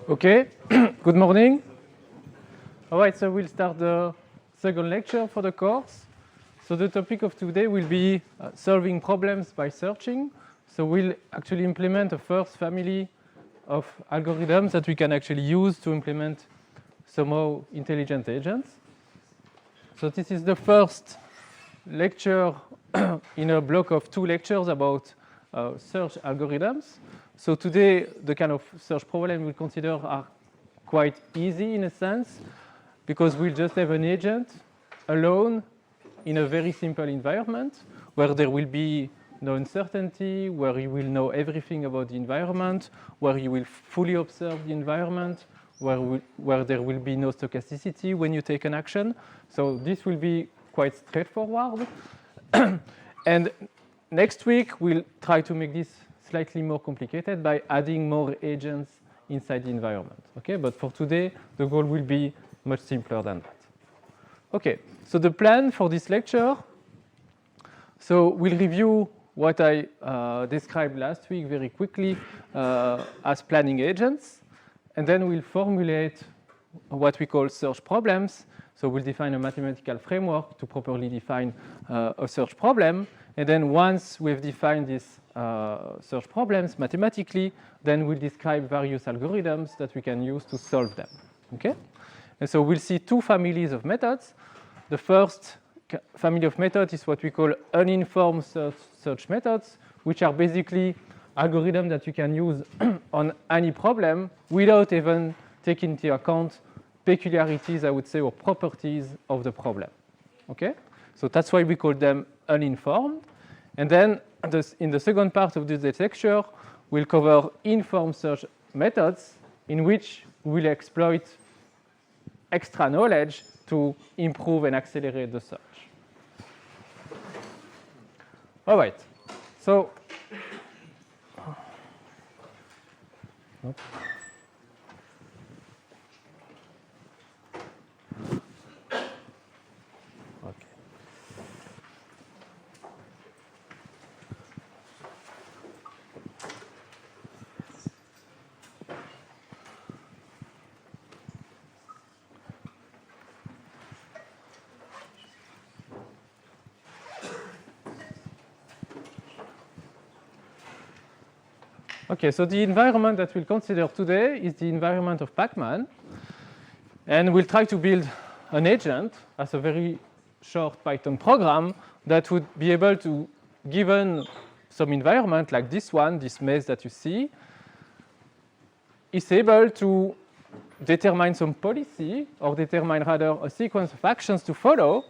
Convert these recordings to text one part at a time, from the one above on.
Okay, good morning. All right, so we'll start the second lecture for the course. So the topic of today will be solving problems by searching. So we'll actually implement a first family of algorithms that we can actually use to implement somehow intelligent agents. So this is the first lecture in a block of 2 lectures about search algorithms. So today, the kind of search problem we'll consider are quite easy in a sense, because we'll just have an agent alone in a very simple environment where there will be no uncertainty, where you will know everything about the environment, where you will fully observe the environment, where there will be no stochasticity when you take an action. So this will be quite straightforward. And next week, we'll try to make this slightly more complicated by adding more agents inside the environment. Okay, but for today, the goal will be much simpler than that. Okay, so the plan for this lecture. So we'll review what I described last week very quickly as planning agents. And then we'll formulate what we call search problems. So we'll define a mathematical framework to properly define a search problem. And then once we've defined these search problems mathematically, then we'll describe various algorithms that we can use to solve them. Okay? And so we'll see 2 families of methods. The first family of methods is what we call uninformed search methods, which are basically algorithms that you can use on any problem without even taking into account peculiarities, I would say, or properties of the problem. Okay? So that's why we call them uninformed. And then in the second part of this lecture, we'll cover informed search methods in which we'll exploit extra knowledge to improve and accelerate the search. All right. So, okay, so the environment that we'll consider today is the environment of Pac-Man. And we'll try to build an agent as a very short Python program that would be able to, given some environment like this one, this maze that you see, is able to determine some policy, or determine rather a sequence of actions to follow,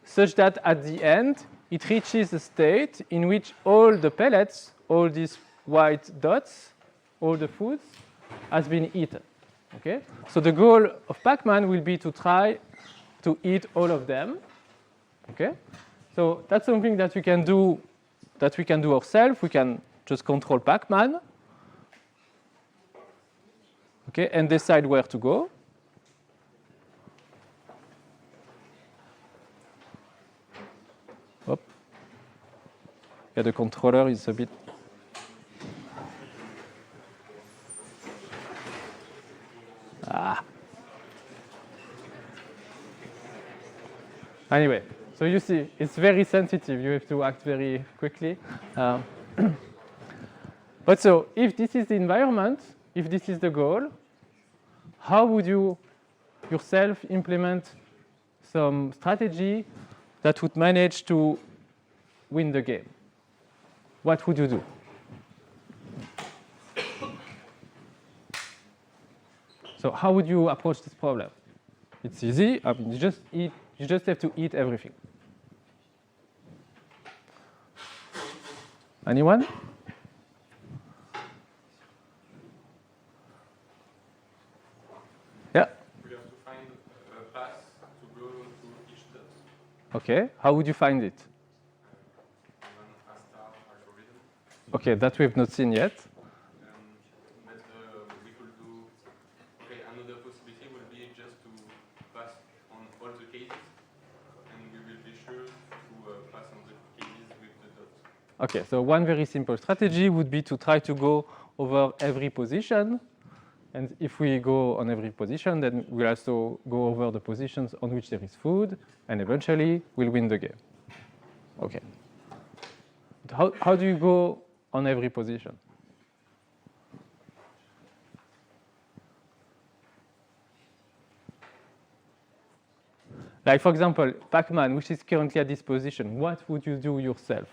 such that at the end, it reaches a state in which all the pellets, all these white dots, all the foods, has been eaten. Okay? So the goal of Pac-Man will be to try to eat all of them. Okay? So that's something that we can do ourselves. We can just control Pac-Man. Okay, and decide where to go. Hop. Yeah, the controller is a bit. Anyway, so you see, it's very sensitive. You have to act very quickly. But so, if this is the environment, if this is the goal, how would you yourself implement some strategy that would manage to win the game? What would you do? So how would you approach this problem? It's easy. I mean, you just have to eat everything. Anyone? Yeah. We have to find a path to go to each dot. Okay. How would you find it? Okay, that we have not seen yet. But we could do. Okay, another possibility would be just to pass on all the cases, and we will be sure to pass on the cases with the dots. Okay, so one very simple strategy would be to try to go over every position And if we go on every position, then we'll also go over the positions on which there is food, and eventually we'll win the game. Okay. But how do you go on every position? Like, for example, Pac-Man, which is currently at this position, what would you do yourself?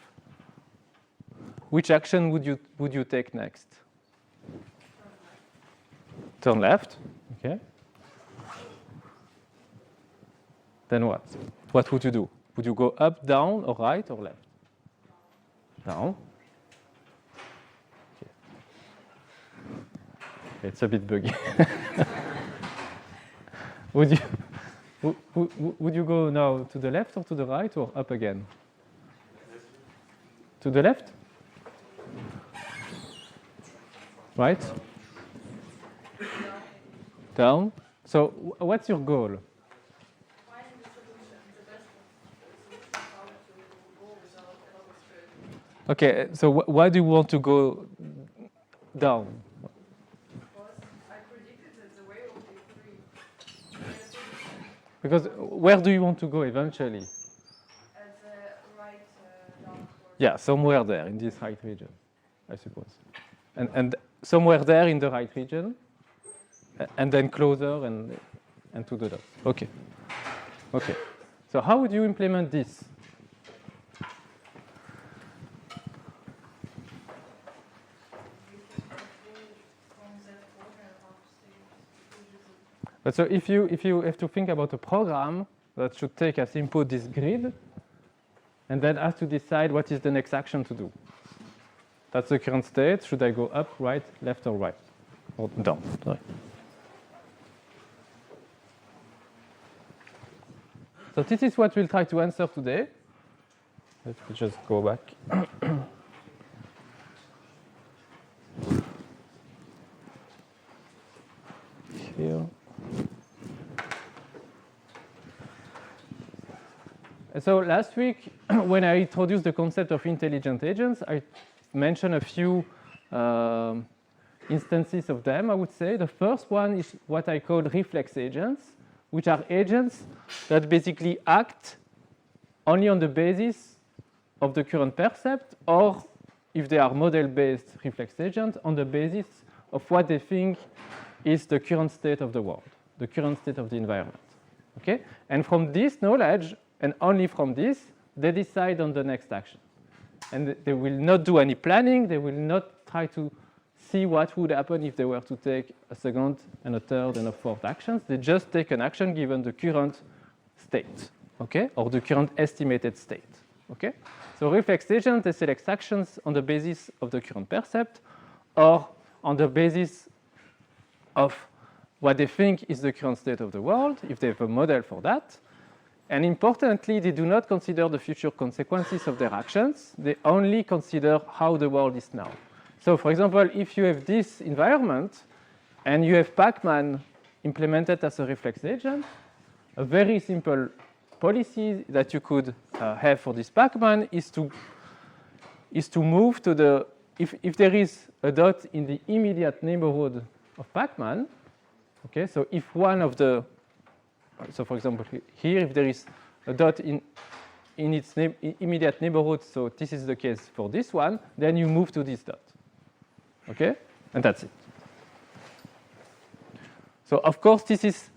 Which action would you take next? Turn left. Okay. Then what? What would you do? Would you go up, down, or right, or left? Down. Okay. It's a bit buggy. Would you go now to the left or to the right or up again? To the left? Right? Down. So what's your goal? Okay, so why do you want to go down? I predicted that the way will be 3. Because where do you want to go eventually? At the right downward. Yeah, somewhere there in this right region, I suppose. And somewhere there in the right region, and then closer and to the dots. Okay. Okay. So how would you implement this? But so if you have to think about a program that should take as input this grid, and then has to decide what is the next action to do. That's the current state. Should I go up, right, left, or right? Or down, sorry. So this is what we'll try to answer today. Let me just go back. Here. So last week, when I introduced the concept of intelligent agents, I mentioned a few instances of them, I would say. The first one is what I call reflex agents, which are agents that basically act only on the basis of the current percept, or if they are model-based reflex agents, on the basis of what they think is the current state of the world, the current state of the environment. Okay? And from this knowledge, and only from this, they decide on the next action. And they will not do any planning. They will not try to see what would happen if they were to take a second and a third and a fourth actions. They just take an action given the current state, okay, or the current estimated state. Okay? So reflex agents, they select actions on the basis of the current percept or on the basis of what they think is the current state of the world, if they have a model for that. And importantly, they do not consider the future consequences of their actions. They only consider how the world is now. So for example, if you have this environment and you have Pac-Man implemented as a reflex agent, a very simple policy that you could have for this Pac-Man is to move to the, if there is a dot in the immediate neighborhood of Pac-Man, okay, so if one of the, so for example, here, if there is a dot in its immediate neighborhood, so this is the case for this one, then you move to this dot. Okay? And that's it. So of course, this is,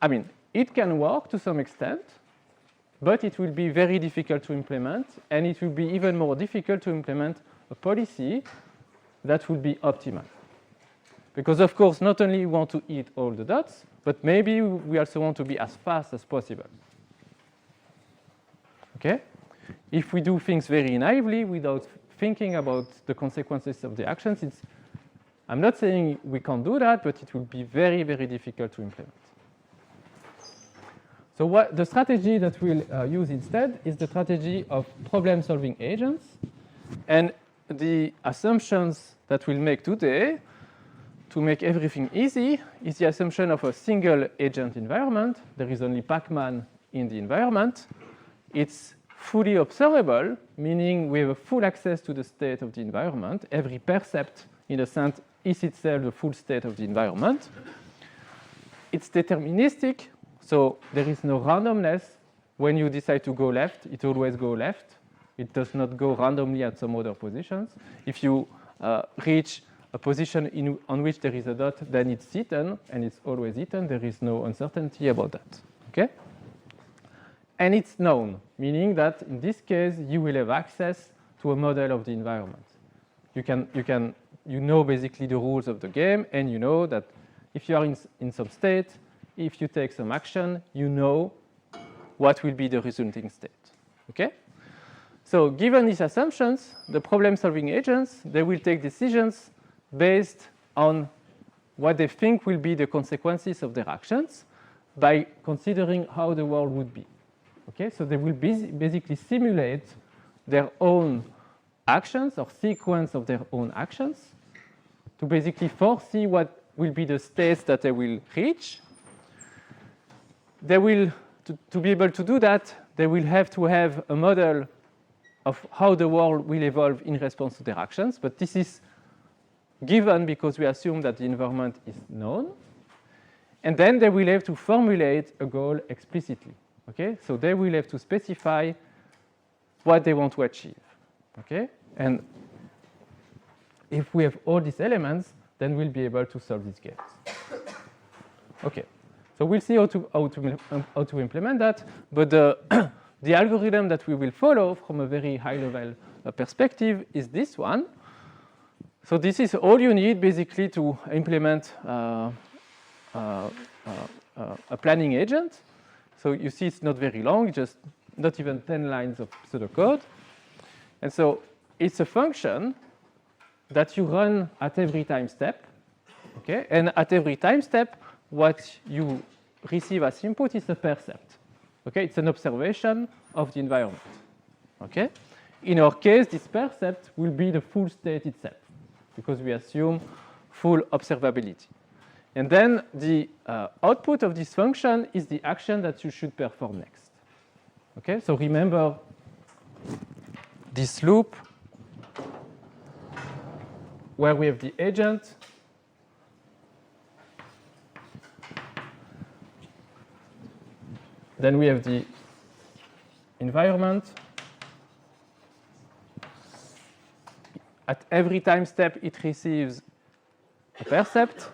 I mean, it can work to some extent, but it will be very difficult to implement, and it will be even more difficult to implement a policy that will be optimal. Because of course, not only we want to eat all the dots, but maybe we also want to be as fast as possible. Okay? If we do things very naively without thinking about the consequences of the actions, I'm not saying we can't do that, but it will be very, very difficult to implement. So what the strategy that we'll use instead is the strategy of problem-solving agents. And the assumptions that we'll make today to make everything easy is the assumption of a single agent environment. There is only Pac-Man in the environment. It's fully observable, meaning we have a full access to the state of the environment. Every percept, in a sense, is itself the full state of the environment. It's deterministic, so there is no randomness. When you decide to go left, it always goes left. It does not go randomly at some other positions. If you reach a position on which there is a dot, then it's eaten, and it's always eaten. There is no uncertainty about that. Okay? And it's known, meaning that in this case, you will have access to a model of the environment. You know basically the rules of the game, and you know that if you are in some state, if you take some action, you know what will be the resulting state. Okay? So given these assumptions, the problem-solving agents, they will take decisions based on what they think will be the consequences of their actions by considering how the world would be. Okay? So they will basically simulate their own actions or sequence of their own actions to basically foresee what will be the states that they will reach. They will, to be able to do that, they will have to have a model of how the world will evolve in response to their actions. But this is given because we assume that the environment is known. And then they will have to formulate a goal explicitly. Okay? So they will have to specify what they want to achieve. Okay? And if we have all these elements, then we'll be able to solve these games. Okay. So we'll see how to implement that. But the algorithm that we will follow from a very high-level perspective is this one. So this is all you need, basically, to implement a planning agent. So you see it's not very long, just not even 10 lines of pseudocode. And so it's a function that you run at every time step. Okay? And at every time step, what you receive as input is a percept. Okay? It's an observation of the environment. Okay? In our case, this percept will be the full state itself, because we assume full observability. And then the output of this function is the action that you should perform next. Okay? So remember this loop where we have the agent, then we have the environment. At every time step, it receives a percept.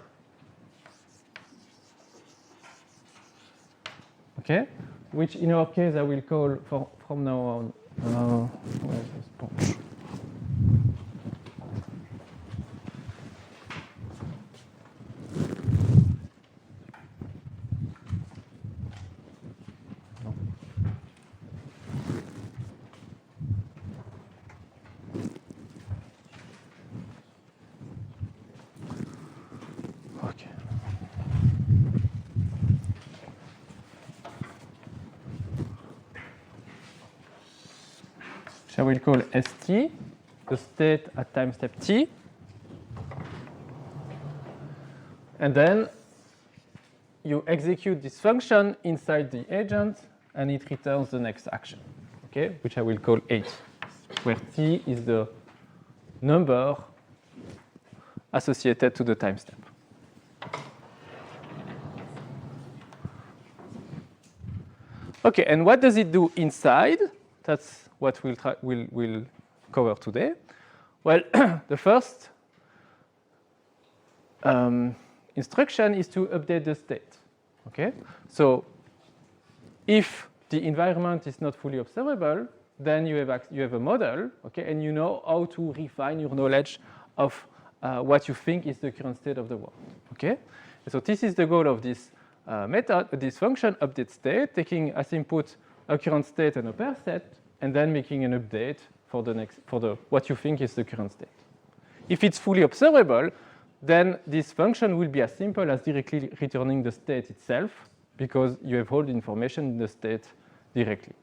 Okay, which in our case I will call from now on. Where is this punch? I will call st, the state at time step t. And then you execute this function inside the agent, and it returns the next action, okay, which I will call 8, where t is the number associated to the time step. Okay, and what does it do inside? That's what we'll cover today. Well, the first instruction is to update the state. Okay, so if the environment is not fully observable, then you have a model, okay, and you know how to refine your knowledge of what you think is the current state of the world. Okay, so this is the goal of this method, this function update state, taking as input a current state and a percept, and then making an update for what you think is the current state. If it's fully observable, then this function will be as simple as directly returning the state itself, because you have all the information in the state directly.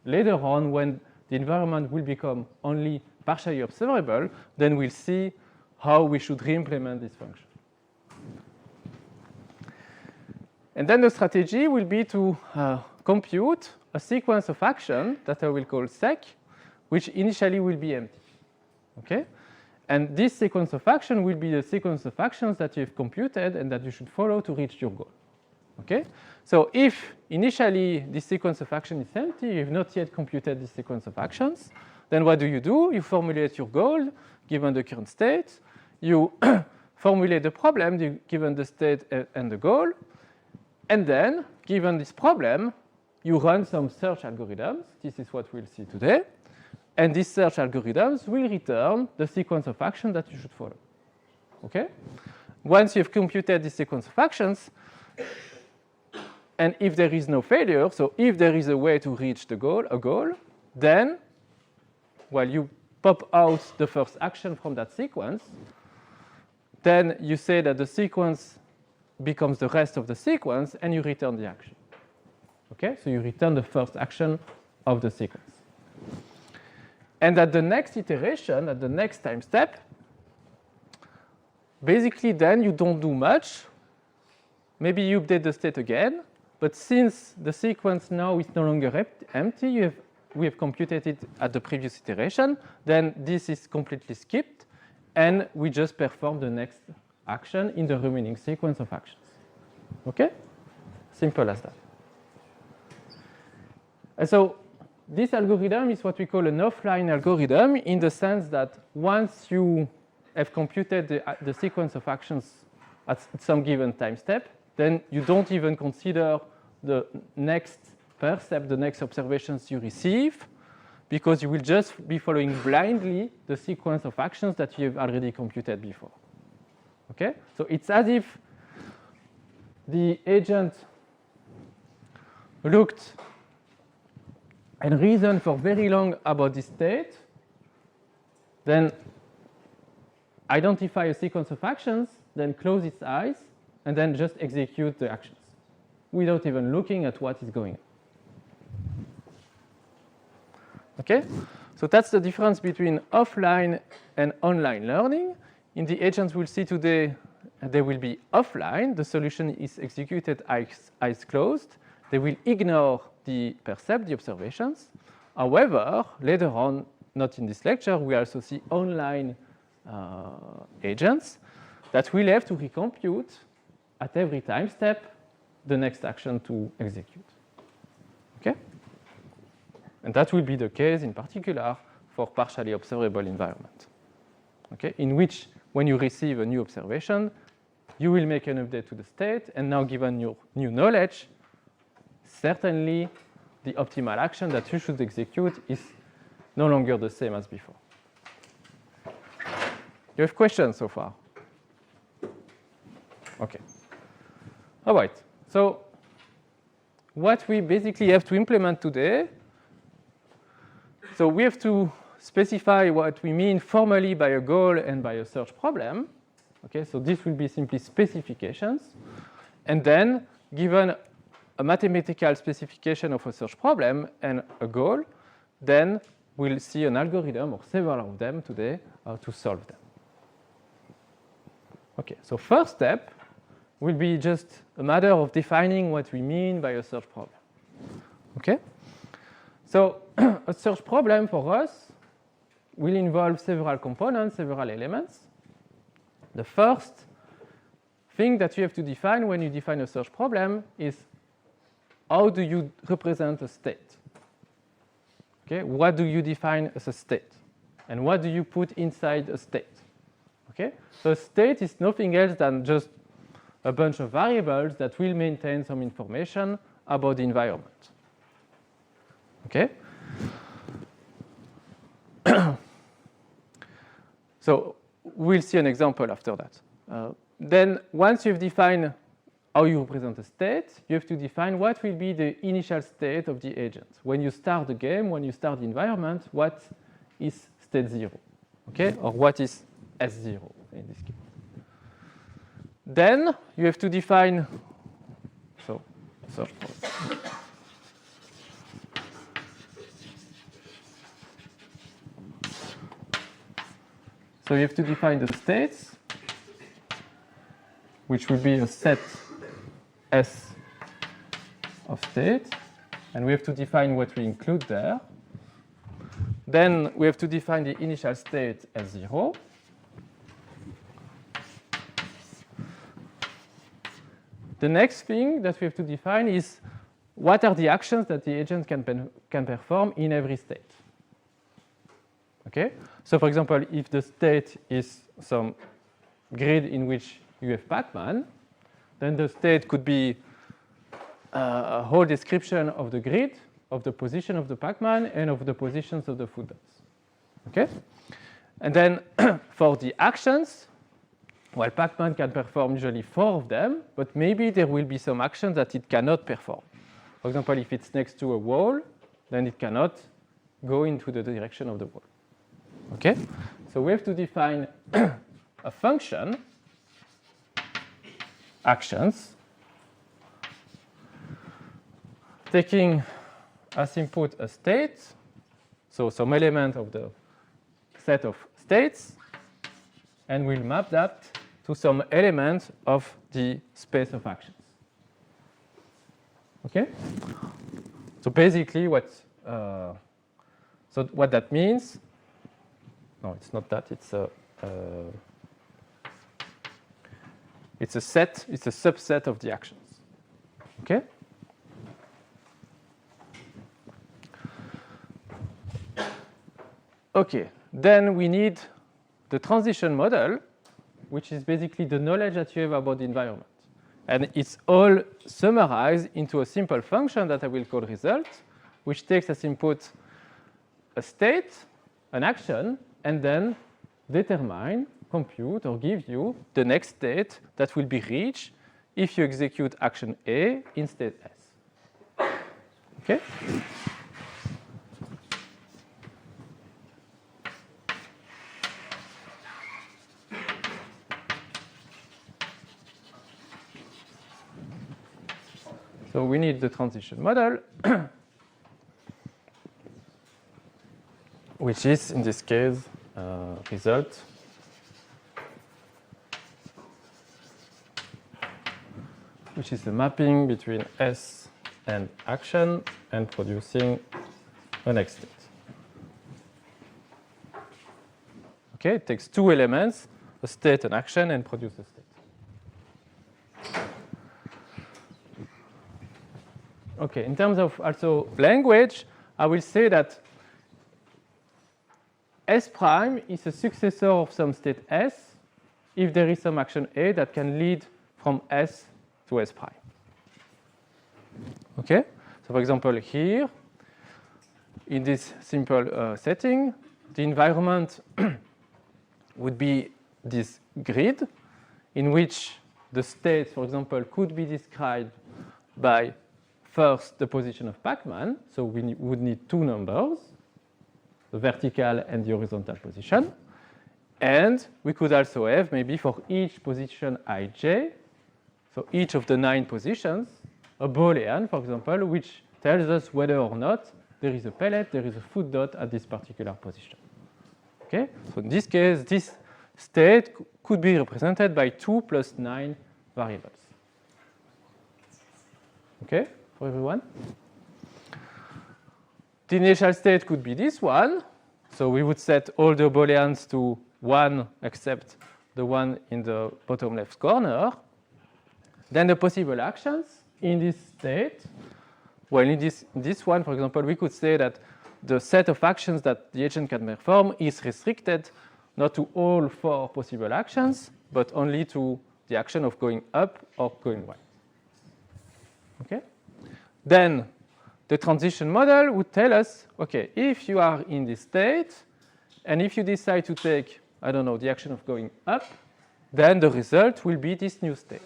Later on, when the environment will become only partially observable, then we'll see how we should re-implement this function. And then the strategy will be to compute a sequence of action that I will call sec, which initially will be empty. Okay? And this sequence of action will be the sequence of actions that you have computed and that you should follow to reach your goal. Okay? So if initially this sequence of action is empty, you have not yet computed this sequence of actions, then what do? You formulate your goal given the current state. You formulate the problem given the state and the goal. And then, given this problem, you run some search algorithms. This is what we'll see today. And these search algorithms will return the sequence of actions that you should follow. Okay? Once you've computed this sequence of actions, and if there is no failure, so if there is a way to reach the goal, then, well, you pop out the first action from that sequence. Then you say that the sequence becomes the rest of the sequence, and you return the action. Okay? So you return the first action of the sequence. And at the next iteration, at the next time step, basically then you don't do much. Maybe you update the state again, but since the sequence now is no longer empty, we have computed it at the previous iteration, then this is completely skipped, and we just perform the next action in the remaining sequence of actions. Okay? Simple as that. And so this algorithm is what we call an offline algorithm in the sense that once you have computed the sequence of actions at some given time step, then you don't even consider the next percept, the next observations you receive, because you will just be following blindly the sequence of actions that you have already computed before. Okay? So it's as if the agent looked and reasoned for very long about this state, then identify a sequence of actions, then close its eyes, and then just execute the actions without even looking at what is going on. Okay? So that's the difference between offline and online learning. In the agents we'll see today, they will be offline. The solution is executed eyes closed. They will ignore the percept, the observations. However, later on, not in this lecture, we also see online agents that will have to recompute at every time step the next action to execute. Okay? And that will be the case in particular for partially observable environment. Okay? In which, when you receive a new observation, you will make an update to the state, and now given your new knowledge, certainly the optimal action that you should execute is no longer the same as before. You have questions so far? Okay. All right. So what we basically have to implement today, so we have to specify what we mean formally by a goal and by a search problem. Okay, so this will be simply specifications. And then, given a mathematical specification of a search problem and a goal, then we'll see an algorithm or several of them today to solve them. Okay, so first step will be just a matter of defining what we mean by a search problem. Okay? So a search problem for us will involve several components, several elements. The first thing that you have to define when you define a search problem is how do you represent a state? Okay? What do you define as a state? And what do you put inside a state? Okay? So a state is nothing else than just a bunch of variables that will maintain some information about the environment. Okay? So we'll see an example after that. Then once you've defined how you represent a state, you have to define what will be the initial state of the agent. When you start the game, when you start the environment, what is state 0? Okay? Or what is S0 in this case. Then you have to define, so search problem. So you have to define the states, which will be a set S of state, and we have to define what we include there. Then we have to define the initial state as 0. the next thing that we have to define is what are the actions that the agent can perform in every state. Okay? So for example, if the state is some grid in which you have Pac-Man, then the state could be a whole description of the grid, of the position of the Pac-Man, and of the positions of the food dots. Okay? And then for the actions, well, Pac-Man can perform usually 4 of them, but maybe there will be some actions that it cannot perform. For example, if it's next to a wall, then it cannot go into the direction of the wall. Okay? So we have to define a function, actions, taking as input a state, so some element of the set of states, and we'll map that to some element of the space of actions. Okay? So basically what that means, no, it's not that, it's a set, it's a subset of the actions. Okay? Okay, then we need the transition model, which is basically the knowledge that you have about the environment. And it's all summarized into a simple function that I will call result, which takes as input a state, an action, and then determine, compute, or give you the next state that will be reached if you execute action A in state S. Okay? So we need the transition model, which is, in this case, result which is the mapping between S and action and producing a next state. Okay, it takes 2 elements, a state and action, and produces a state. Okay, in terms of also language, I will say that S prime is a successor of some state S if there is some action A that can lead from S to S prime. Okay, so for example here, in this simple setting, the environment would be this grid in which the states, for example, could be described by first the position of Pac-Man, so we would need 2 numbers, the vertical and the horizontal position. And we could also have maybe for each position ij, so each of the 9 positions, a Boolean, for example, which tells us whether or not there is a pellet, there is a food dot at this particular position. Okay? So in this case, this state could be represented by 2 plus 9 variables. Okay, for everyone? The initial state could be this one. So we would set all the Booleans to 1 except the one in the bottom left corner. Then the possible actions in this state, well, in this one, for example, we could say that the set of actions that the agent can perform is restricted not to all 4 possible actions, but only to the action of going up or going right. Okay? Then the transition model would tell us, okay, if you are in this state, and if you decide to take, I don't know, the action of going up, then the result will be this new state.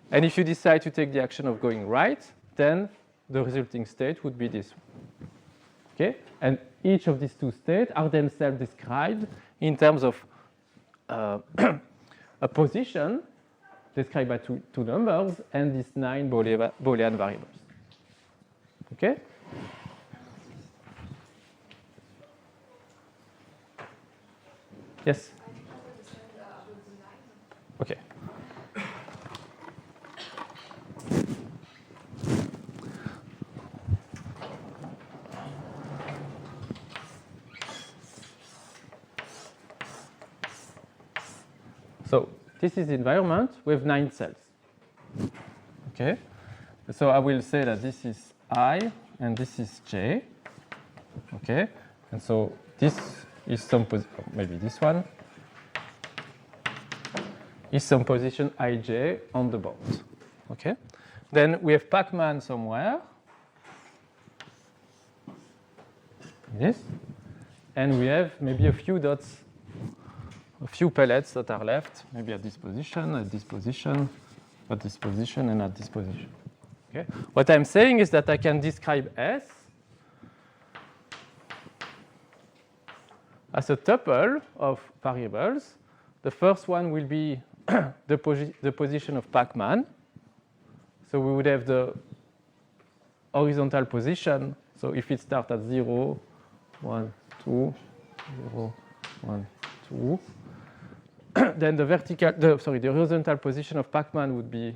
And if you decide to take the action of going right, then the resulting state would be this one. Okay? And each of these 2 states are themselves described in terms of a position described by 2 numbers and these 9 Boolean variables. Okay? Yes? Okay. So this is the environment with 9 cells. Okay, so I will say that this is I and this is j. Okay, and so this is some maybe this one is some position ij on the board. Okay, then we have Pac-Man somewhere. This, and we have maybe a few dots, a few pellets that are left, maybe at this position, at this position, at this position, and at this position. Okay. What I'm saying is that I can describe S as a tuple of variables. The first one will be the position of Pac-Man. So we would have the horizontal position. So if it starts at 0, 1, 2, 0, 1, 2, then the horizontal position of Pac-Man would be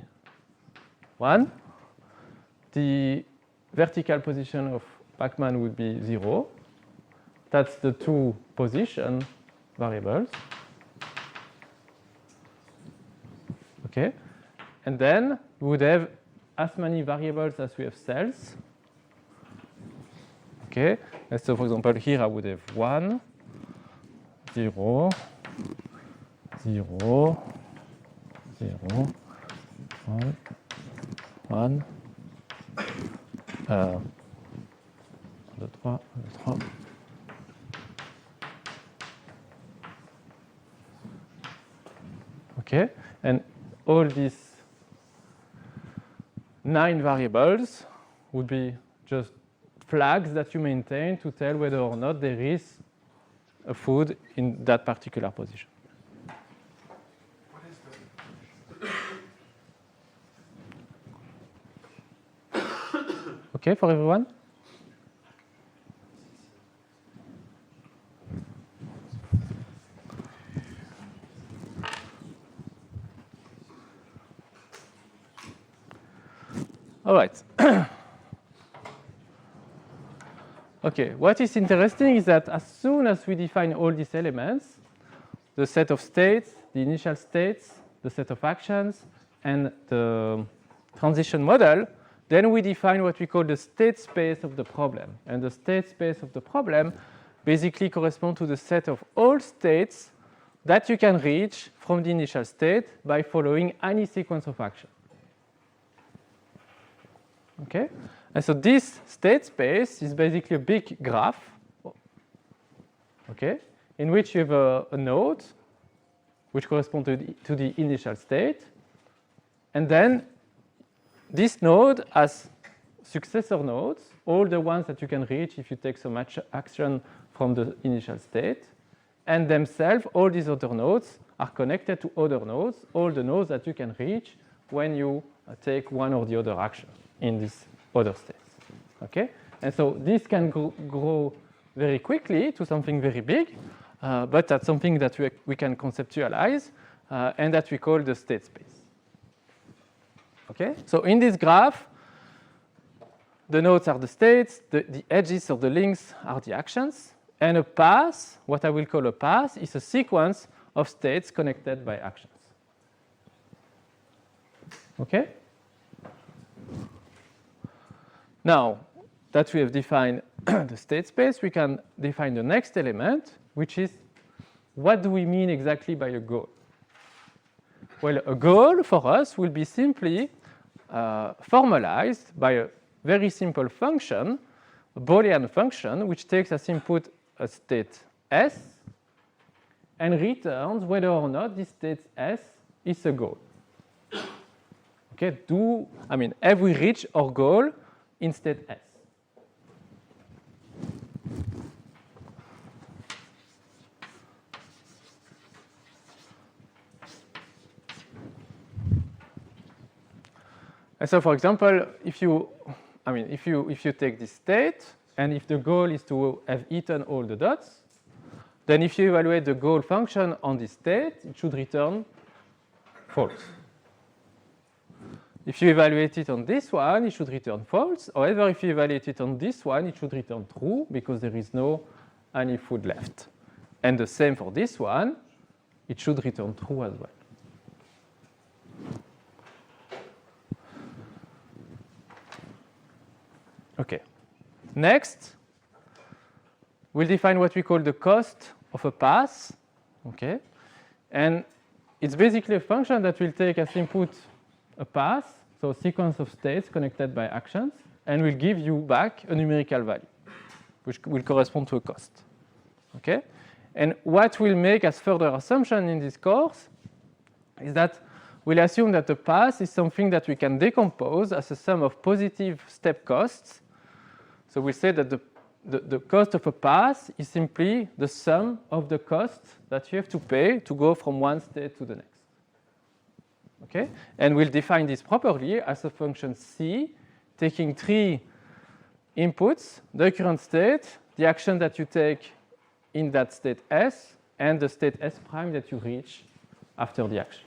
1. The vertical position of Pac-Man would be 0. That's the two position variables. Okay, and then we would have as many variables as we have cells. Okay, and so for example here I would have 1, 0, 0, 0, 1, 1, 2, 3, 3. Okay, and all these 9 variables would be just flags that you maintain to tell whether or not there is a food in that particular position. Okay for everyone? All right. Okay, what is interesting is that as soon as we define all these elements, the set of states, the initial states, the set of actions, and the transition model, then we define what we call the state space of the problem. And the state space of the problem basically corresponds to the set of all states that you can reach from the initial state by following any sequence of action. Okay? And so this state space is basically a big graph, okay, in which you have a node which corresponds to the initial state. And then this node has successor nodes, all the ones that you can reach if you take some action from the initial state. And themselves, all these other nodes are connected to other nodes, all the nodes that you can reach when you take one or the other action in this other states. Okay? And so this can grow very quickly to something very big, but that's something that we can conceptualize and that we call the state space. Okay? So in this graph, the nodes are the states, the edges or the links are the actions, and a path, what I will call a path, is a sequence of states connected by actions. Okay? Now that we have defined the state space, we can define the next element, which is what do we mean exactly by a goal? Well, a goal for us will be simply formalized by a very simple function, a Boolean function, which takes as input a state S and returns whether or not this state S is a goal. Okay, have we reached our goal in state S? And so, for example, if you take this state, and if the goal is to have eaten all the dots, then if you evaluate the goal function on this state, it should return false. If you evaluate it on this one, it should return false. However, if you evaluate it on this one, it should return true because there is no any food left. And the same for this one, it should return true as well. Okay. Next, we'll define what we call the cost of a pass. Okay. And it's basically a function that will take as input a path, so a sequence of states connected by actions, and will give you back a numerical value, which will correspond to a cost. Okay? And what we'll make as further assumption in this course is that we'll assume that the path is something that we can decompose as a sum of positive step costs. So we'll say that the cost of a path is simply the sum of the costs that you have to pay to go from one state to the next. Okay? And we'll define this properly as a function C, taking three inputs: the current state, the action that you take in that state S, and the state S prime that you reach after the action.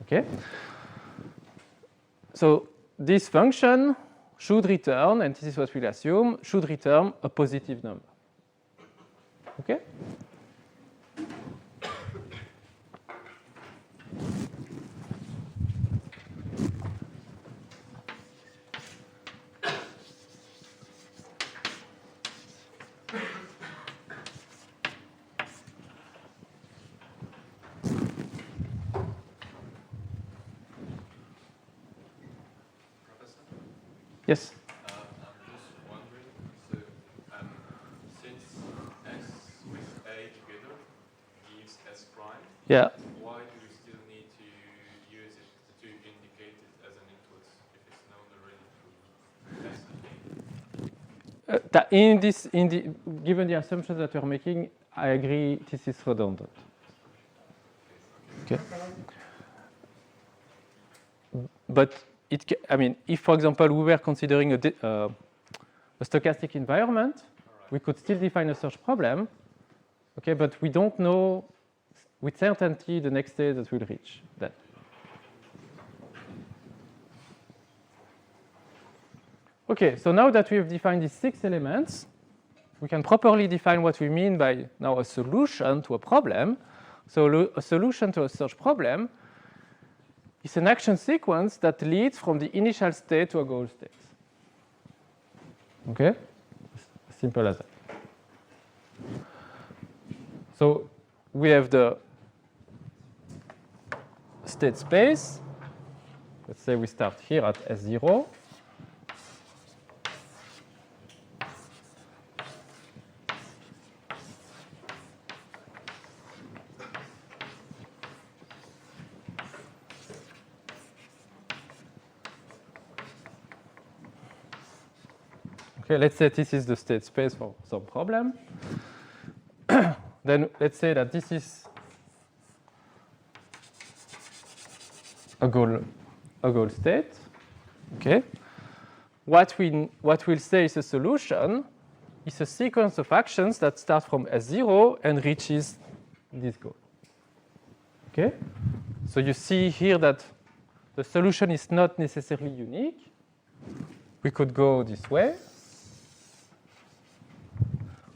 Okay? So this function should return, and this is what we'll assume, should return a positive number. Okay? Yes? I'm just wondering, so since S with A together gives S prime, Yeah. why do we still need to use it to indicate it as an input if it's known already through S and A? Given the assumptions that we're making, I agree this is redundant. Okay. But if, for example, we were considering a stochastic environment, we could still define a search problem. Okay, but we don't know with certainty the next state that we'll reach then. Okay, so now that we have defined these 6 elements, we can properly define what we mean by now a solution to a problem. So a solution to a search problem is an action sequence that leads from the initial state to a goal state. Okay? Simple as that. So we have the state space. Let's say we start here at S0. Okay, let's say this is the state space for some problem. Then let's say that this is a goal state. Okay. What we'll say is a solution is a sequence of actions that start from S0 and reaches this goal. Okay. So you see here that the solution is not necessarily unique. We could go this way,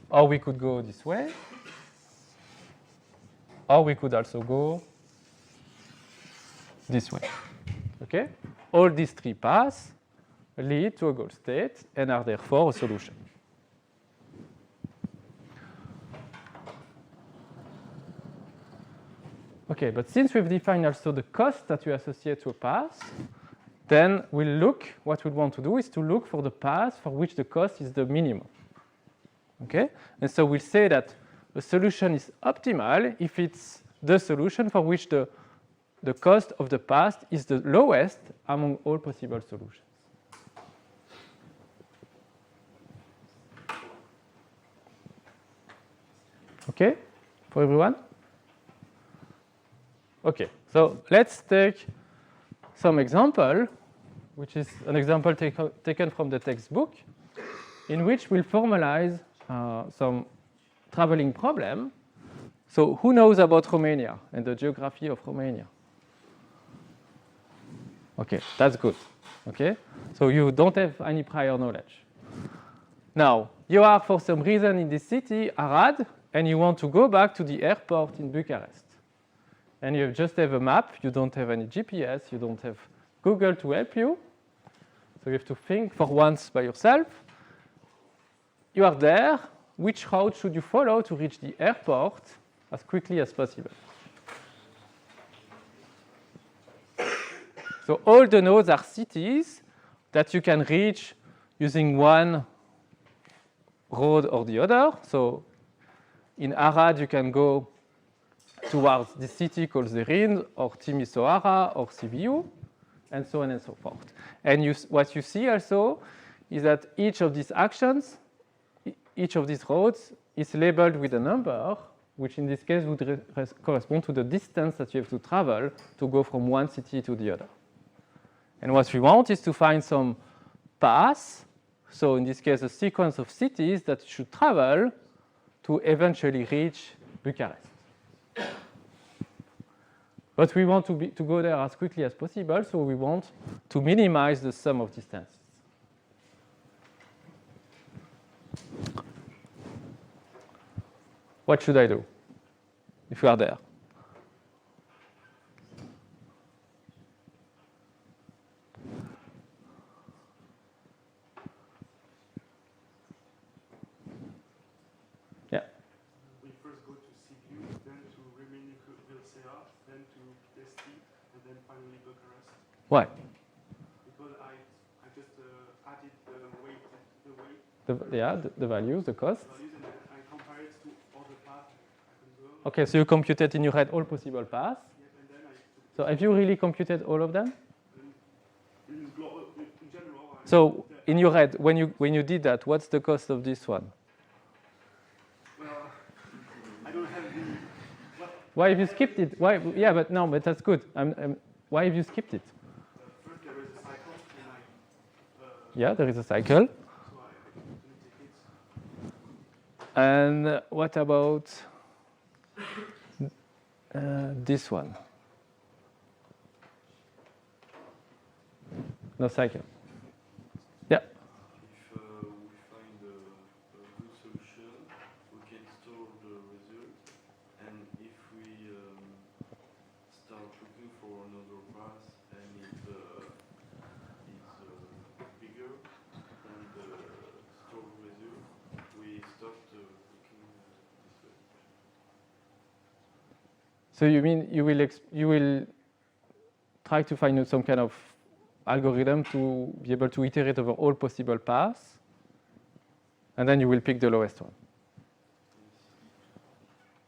or we could go this way, or we could also go this way. Okay? All these 3 paths lead to a goal state and are therefore a solution. Okay, but since we've defined also the cost that we associate to a path, then what we want to do is to look for the path for which the cost is the minimum. Okay? And so we'll say that a solution is optimal if it's the solution for which the cost of the path is the lowest among all possible solutions. Okay? For everyone? Okay, so let's take some example, which is an example taken from the textbook, in which we'll formalize some traveling problem. So who knows about Romania and the geography of Romania? Okay, that's good. Okay, so you don't have any prior knowledge. Now, you are for some reason in this city, Arad, and you want to go back to the airport in Bucharest. And you just have a map, you don't have any GPS, you don't have Google to help you. So you have to think for once by yourself. you are there, which route should you follow to reach the airport as quickly as possible? So all the nodes are cities that you can reach using one road or the other. So in Arad, you can go towards the city called Zerin, or Timisoara, or Sibiu, and so on and so forth. And what you see also is that each of these actions, each of these roads is labeled with a number, which in this case would correspond to the distance that you have to travel to go from one city to the other. And what we want is to find some paths, so in this case a sequence of cities that should travel to eventually reach Bucharest. But we want to go there as quickly as possible, so we want to minimize the sum of distances. What should I do if we are there? Yeah. We first go to Sibiu, then to Remini-Vilcea, then to Pesti, and then finally Bucharest. Why? Because I just added the weight. The values, the cost. Values, and I compare it to all the paths I can go. Okay, so you computed in your head all possible paths. Yes, and then So have you really computed all of them? in general. So in your head, when you did that, what's the cost of this one? Well, I don't have the. Why have you skipped it? Why? Yeah, but no, but that's good. Why have you skipped it? First, there is a cycle. Yeah, there is a cycle. So I didn't take it. And what about this one? No cycle. Yeah. If we find a good solution, we can store the result, and if we start looking for another path and it's bigger than the stored result, we start looking this way. So you mean you will try to find some kind of algorithm to be able to iterate over all possible paths, and then you will pick the lowest one.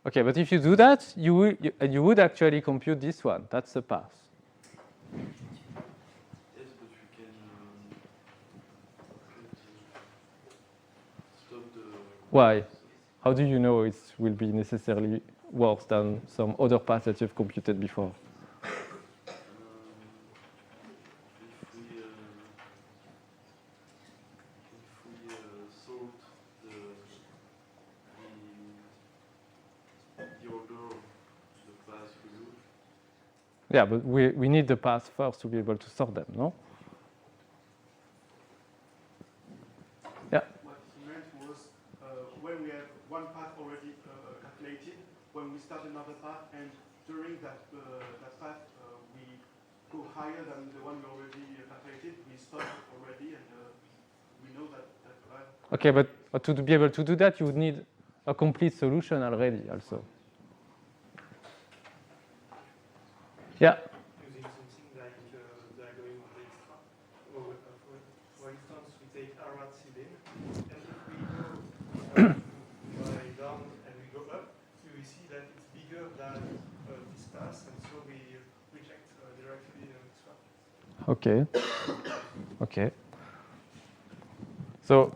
Okay, but if you do that, you would actually compute this one. That's the path. Yes, but we can stop the. Why? How do you know it will be necessarily worse than some other path that you've computed before? Sort the order of the path we do. Yeah, but we need the path first to be able to sort them, no? Yeah. What he meant was when we have one path already calculated, when we start another path, and during that path we go higher than the one we already calculated, we stop already, and we know that path. Okay, but to be able to do that, you would need a complete solution already also. Yeah. Using something like the algorithm of Dijkstra. For instance, we take Arad Sidin, and if we go down and we go up, we will see that it's bigger than this path, and so we reject directly Dijkstra. Okay. Okay. So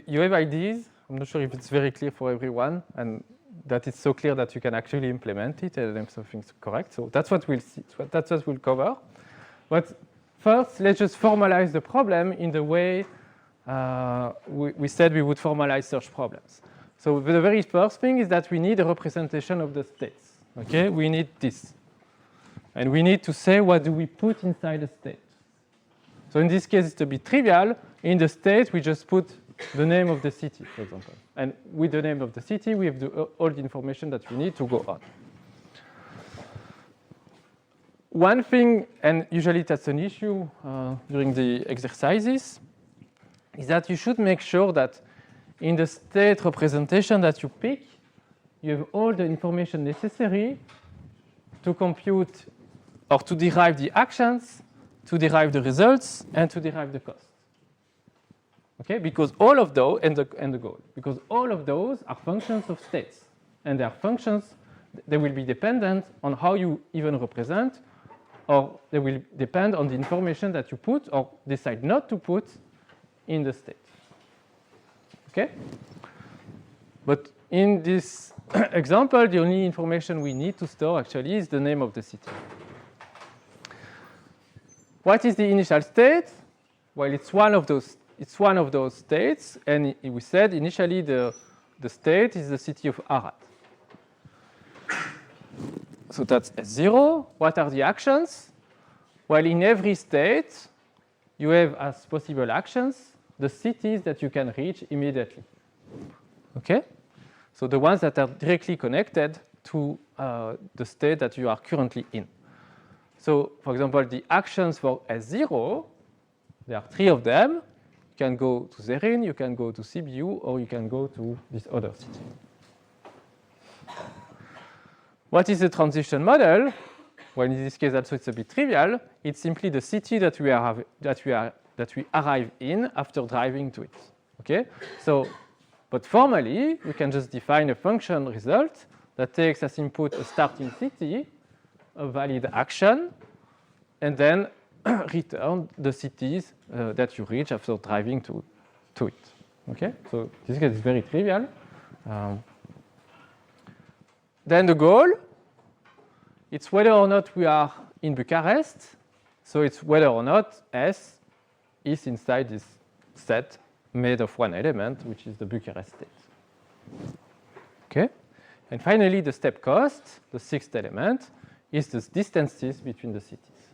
you have ideas. I'm not sure if it's very clear for everyone, and that it's so clear that you can actually implement it and if something's correct. So that's what we'll see. That's what we'll cover. But first, let's just formalize the problem in the way we said we would formalize search problems. So the very first thing is that we need a representation of the states. Okay, we need this, and we need to say what do we put inside the state. So in this case, it's a bit trivial. In the state, we just put the name of the city, for example. And with the name of the city, we have all the information that we need to go on. One thing, and usually that's an issue during the exercises, is that you should make sure that in the state representation that you pick, you have all the information necessary to compute or to derive the actions, to derive the results, and to derive the cost. Okay, because all of those, and the goal, because all of those are functions of states, and they are functions, they will be dependent on how you even represent, or they will depend on the information that you put or decide not to put in the state. Okay? But in this example, the only information we need to store actually is the name of the city. What is the initial state? Well, it's one of those states, and we said initially the state is the city of Arad. So that's S0. What are the actions? Well, in every state, you have as possible actions the cities that you can reach immediately. Okay? So the ones that are directly connected to the state that you are currently in. So, for example, the actions for S0, there are 3 of them. You can go to Zerin, you can go to Sibiu, or you can go to this other city. What is the transition model? Well, in this case, also it's a bit trivial. It's simply the city that we arrive in after driving to it. Okay? So, but formally, we can just define a function result that takes as input a starting city, a valid action, and then return the cities that you reach after driving to it. Okay? So this case is very trivial. Then the goal, it's whether or not we are in Bucharest. So it's whether or not S is inside this set made of one element, which is the Bucharest state. Okay? And finally, the step cost, the 6th element, is the distances between the cities.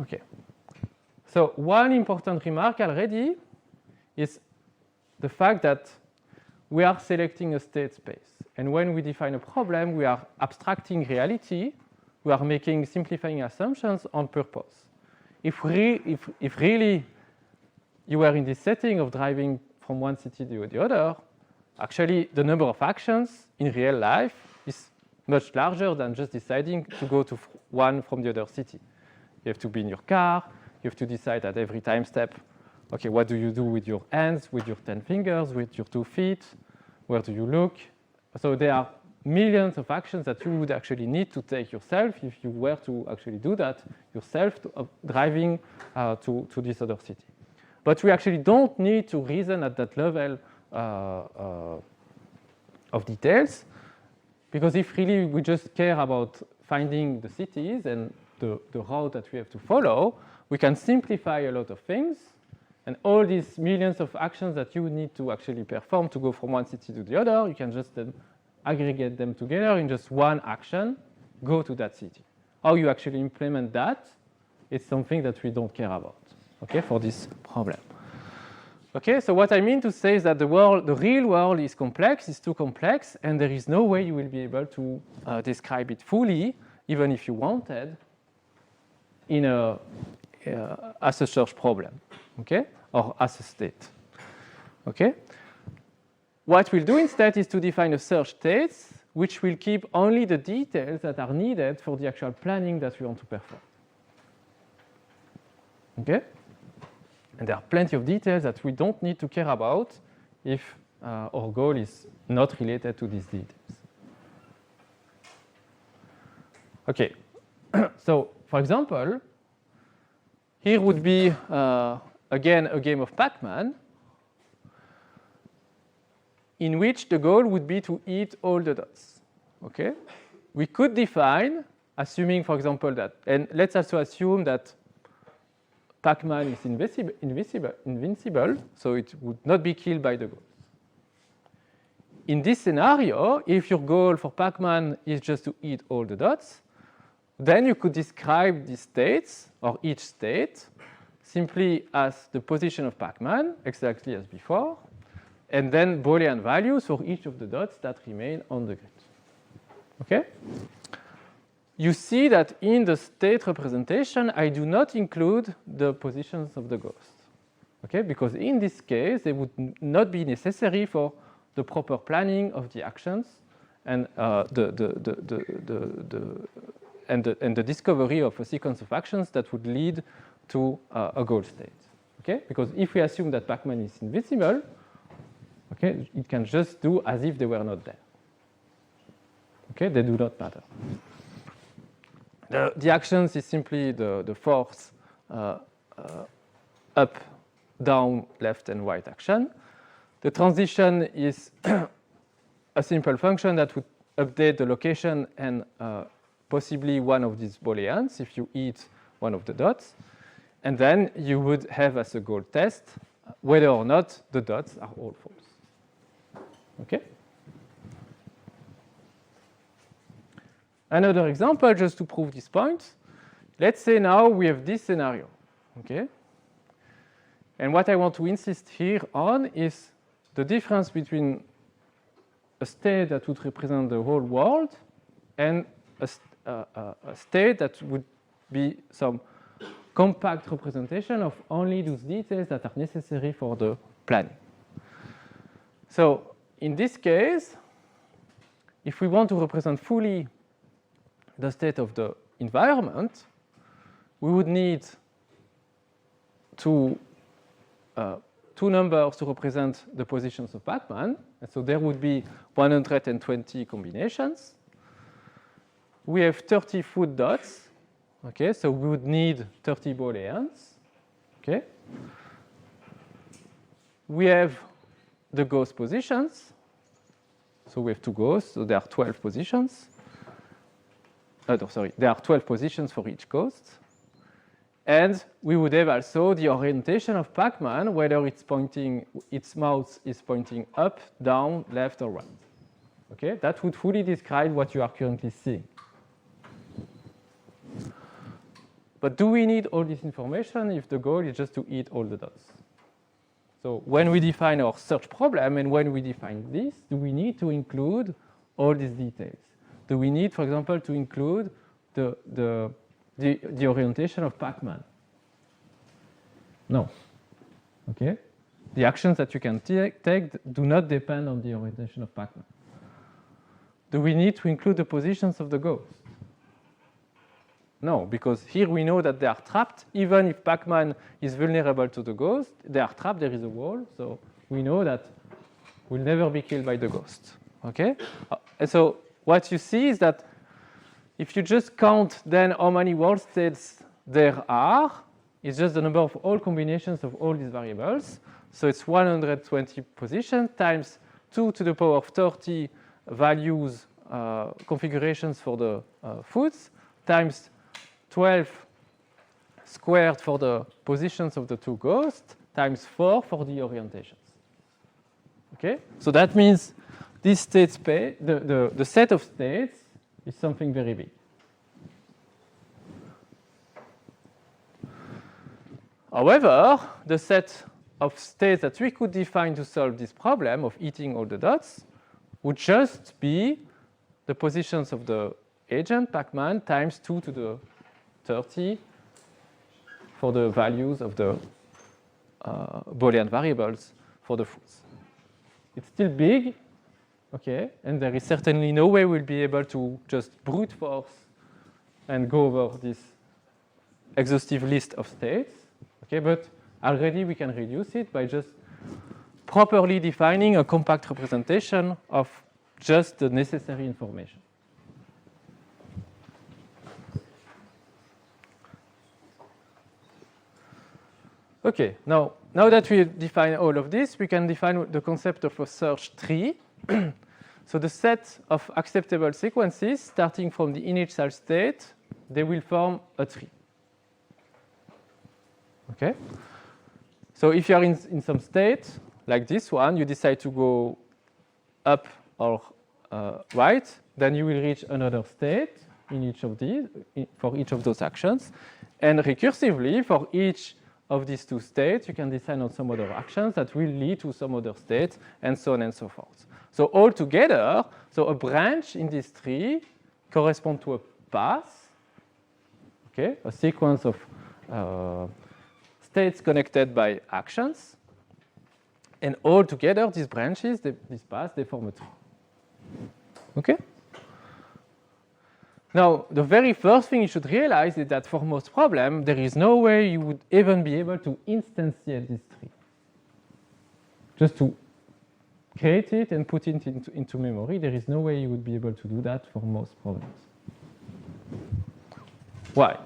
Okay. So one important remark already is the fact that we are selecting a state space. And when we define a problem, we are abstracting reality. We are making simplifying assumptions on purpose. If really you were in this setting of driving from one city to the other, actually the number of actions in real life is much larger than just deciding to go to one from the other city. You have to be in your car. You have to decide at every time step, okay, what do you do with your hands, with your 10 fingers, with your 2 feet? Where do you look? So there are millions of actions that you would actually need to take yourself if you were to actually do that yourself, driving to this other city. But we actually don't need to reason at that level of details, because if really we just care about finding the cities and the route that we have to follow, we can simplify a lot of things. And all these millions of actions that you need to actually perform to go from one city to the other, you can just then aggregate them together in just one action, go to that city. How you actually implement that is something that we don't care about, okay, for this problem. Okay, so what I mean to say is that the real world is complex, is too complex, and there is no way you will be able to describe it fully, even if you wanted, in as a search problem, okay, or as a state, okay? What we'll do instead is to define a search state which will keep only the details that are needed for the actual planning that we want to perform, okay? And there are plenty of details that we don't need to care about if our goal is not related to these details. Okay, so for example, here would be, again, a game of Pac-Man in which the goal would be to eat all the dots, okay? We could define, assuming, for example, that, and let's also assume that Pac-Man is invincible, so it would not be killed by the ghost. In this scenario, if your goal for Pac-Man is just to eat all the dots, then you could describe the states, or each state, simply as the position of Pac-Man, exactly as before, and then Boolean values for each of the dots that remain on the grid. Okay? you see that in the state representation, I do not include the positions of the ghosts. Okay, because in this case, they would not be necessary for the proper planning of the actions and the discovery of a sequence of actions that would lead to a goal state. Okay, because if we assume that Pac-Man is invisible, okay, it can just do as if they were not there. Okay, they do not matter. The actions is simply the force up, down, left, and right action. The transition is a simple function that would update the location and possibly one of these booleans if you eat one of the dots. And then you would have as a goal test whether or not the dots are all false. Okay? Another example, just to prove this point. Let's say now we have this scenario. Okay? And what I want to insist here on is the difference between a state that would represent the whole world and a state that would be some compact representation of only those details that are necessary for the planning. So in this case, if we want to represent fully the state of the environment, we would need two numbers to represent the positions of Pac-Man. And so there would be 120 combinations. We have 30 foot dots. Okay, so we would need 30 booleans. Okay. We have the ghost positions. So we have two ghosts, so there are 12 positions. There are 12 positions for each ghost. And we would have also the orientation of Pac-Man, whether its mouth is pointing up, down, left, or right. Okay, that would fully describe what you are currently seeing. But do we need all this information if the goal is just to eat all the dots? So when we define our search problem and when we define this, do we need to include all these details? Do we need, for example, to include the orientation of Pac-Man? No. Okay? The actions that you can take do not depend on the orientation of Pac-Man. Do we need to include the positions of the ghosts? No, because here we know that they are trapped. Even if Pac-Man is vulnerable to the ghost, they are trapped, there is a wall, so we know that we'll never be killed by the ghost. Okay? And so what you see is that if you just count then how many world states there are, it's just the number of all combinations of all these variables. So it's 120 positions times 2 to the power of 30 values, configurations for the foods, times 12 squared for the positions of the two ghosts, times 4 for the orientations. Okay? So that means this state space, the set of states is something very big. However, the set of states that we could define to solve this problem of eating all the dots would just be the positions of the agent, Pac-Man, times 2 to the 30 for the values of the Boolean variables for the foods. It's still big, okay, and there is certainly no way we'll be able to just brute force and go over this exhaustive list of states, okay, but already we can reduce it by just properly defining a compact representation of just the necessary information. Okay, now that we define all of this, we can define the concept of a search tree. So the set of acceptable sequences starting from the initial state, they will form a tree. Okay? So if you are in some state, like this one, you decide to go up or right, then you will reach another state in each of these, for each of those actions. And recursively, for each of these two states, you can decide on some other actions that will lead to some other states, and so on and so forth. So all together, so a branch in this tree corresponds to a path, okay, a sequence of states connected by actions, and all together, these branches, these paths, they form a tree. Okay? Now, the very first thing you should realize is that for most problems, there is no way you would even be able to instantiate this tree. Just to create it and put it into memory, there is no way you would be able to do that for most problems. Why?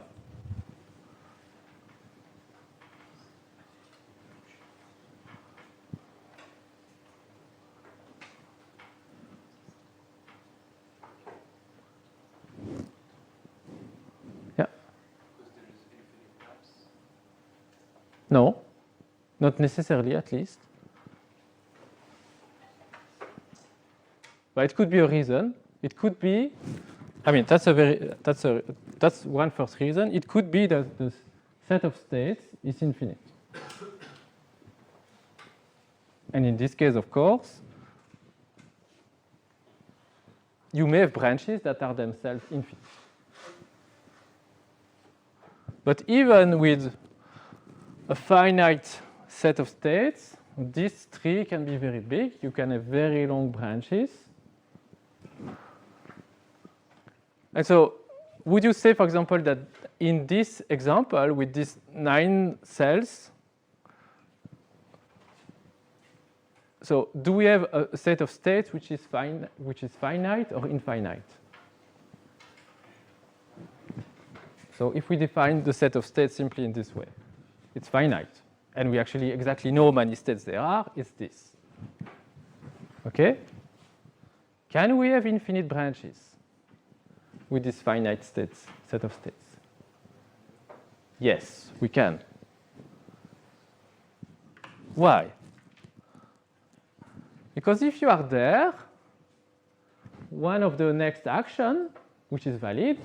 No, not necessarily, at least. But it could be a reason. It could be, I mean, that's one first reason. It could be that the set of states is infinite. And in this case, of course, you may have branches that are themselves infinite. But even with a finite set of states, this tree can be very big. You can have very long branches. And so would you say, for example, that in this example, with these 9 cells, so do we have a set of states which is finite or infinite? So if we define the set of states simply in this way, it's finite. And we actually exactly know how many states there are. It's this. Okay? Can we have infinite branches with this finite set of states? Yes, we can. Why? Because if you are there, one of the next action, which is valid,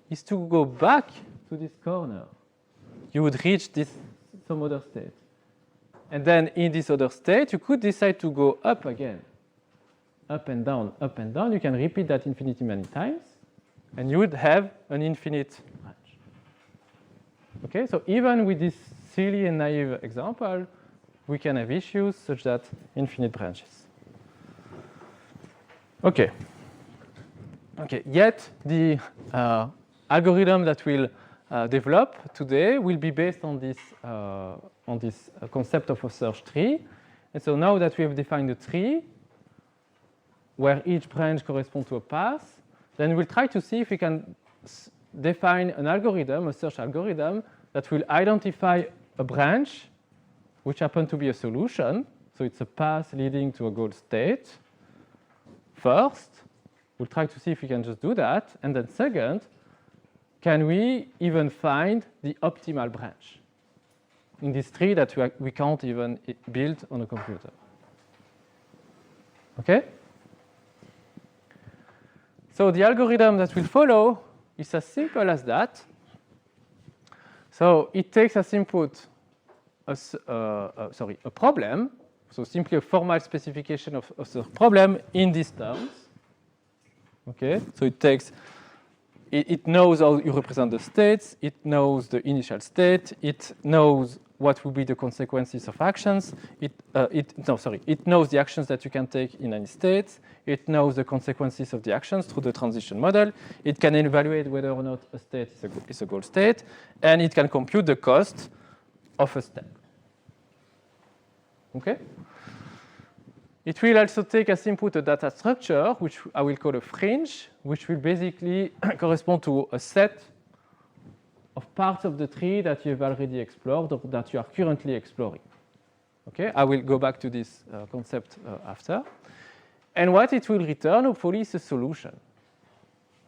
is to go back to this corner. You would reach some other state. And then in this other state, you could decide to go up again. Up and down, up and down. You can repeat that infinity many times. And you would have an infinite branch. Okay, so even with this silly and naive example, we can have issues such that infinite branches. Okay. Okay, yet the algorithm that we'll develop today will be based on this concept of a search tree. And so now that we have defined a tree where each branch corresponds to a path, then we'll try to see if we can define an algorithm, a search algorithm, that will identify a branch which happens to be a solution. So it's a path leading to a goal state. First, we'll try to see if we can just do that. And then second, can we even find the optimal branch in this tree that we can't even build on a computer? Okay? So the algorithm that we'll follow is as simple as that. So it takes as input a problem, so simply a formal specification of the problem in these terms. Okay, so it knows how you represent the states, it knows the initial state, it knows what will be the consequences of actions, it knows the actions that you can take in any state, it knows the consequences of the actions through the transition model, it can evaluate whether or not a state is a goal state, and it can compute the cost of a step. Okay? It will also take as input a data structure, which I will call a fringe, which will basically correspond to a set of parts of the tree that you have already explored or that you are currently exploring. Okay, I will go back to this concept after. And what it will return, hopefully, is a solution.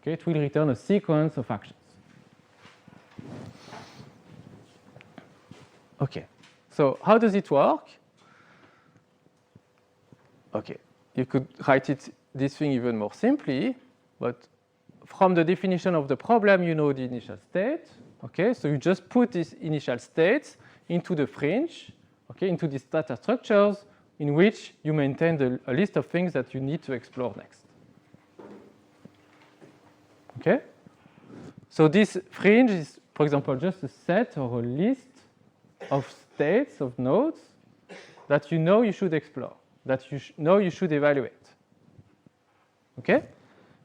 Okay, it will return a sequence of actions. Okay, so how does it work? Okay, you could write this thing even more simply, but from the definition of the problem, you know the initial state. Okay, so you just put these initial states into the fringe, okay, into these data structures in which you maintain a list of things that you need to explore next. Okay? So this fringe is, for example, just a set or a list of states, of nodes, that you know you should explore, that you know you should evaluate. Okay?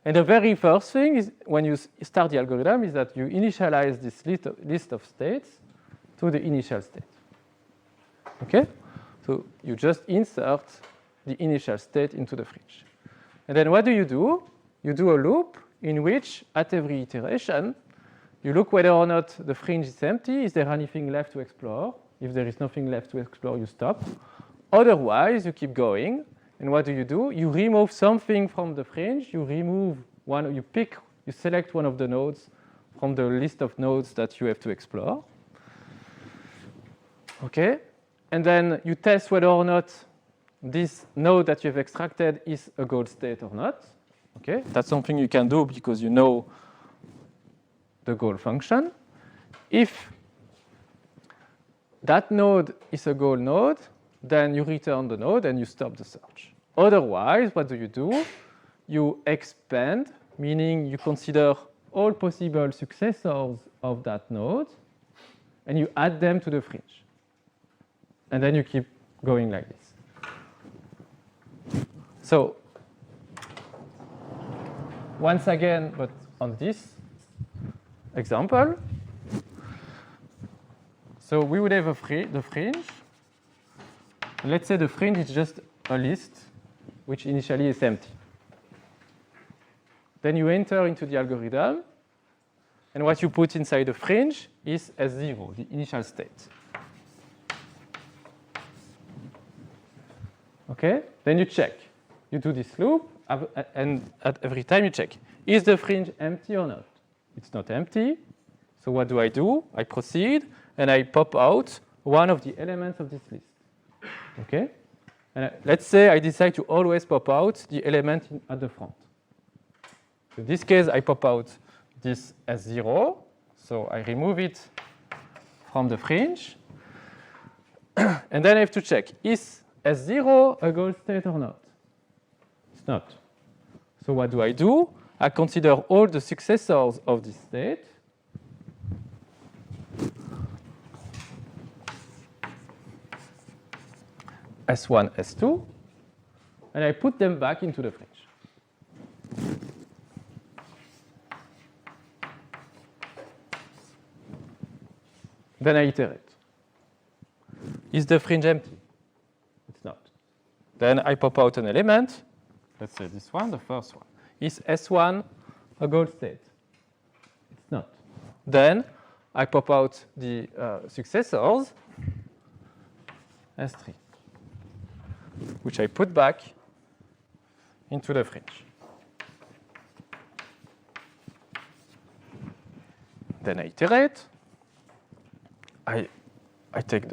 And the very first thing is, when you start the algorithm, is that you initialize this list of states to the initial state. Okay? So you just insert the initial state into the fringe. And then what do? You do a loop in which, at every iteration, you look whether or not the fringe is empty. Is there anything left to explore? If there is nothing left to explore, you stop. Otherwise, you keep going. And what do? You remove something from the fringe. You remove one. You select one of the nodes from the list of nodes that you have to explore. Okay? And then you test whether or not this node that you've extracted is a goal state or not. Okay? That's something you can do because you know the goal function. If that node is a goal node, then you return the node and you stop the search. Otherwise, what do? You expand, meaning you consider all possible successors of that node, and you add them to the fringe. And then you keep going like this. So, once again, but on this example, so we would have the fringe. Let's say the fringe is just a list which initially is empty. Then you enter into the algorithm, and what you put inside the fringe is S0, the initial state. Okay? Then you check. You do this loop, and at every time you check. Is the fringe empty or not? It's not empty. So what do? I proceed, and I pop out one of the elements of this list. Okay? And let's say I decide to always pop out the element at the front. So in this case, I pop out this S0. So I remove it from the fringe. And then I have to check, is S0 a goal state or not? It's not. So what do? I consider all the successors of this state. S1, S2, and I put them back into the fringe. Then I iterate. Is the fringe empty? It's not. Then I pop out an element. Let's say this one, the first one. Is S1 a goal state? It's not. Then I pop out the successors, S3, which I put back into the fringe. Then I iterate. I take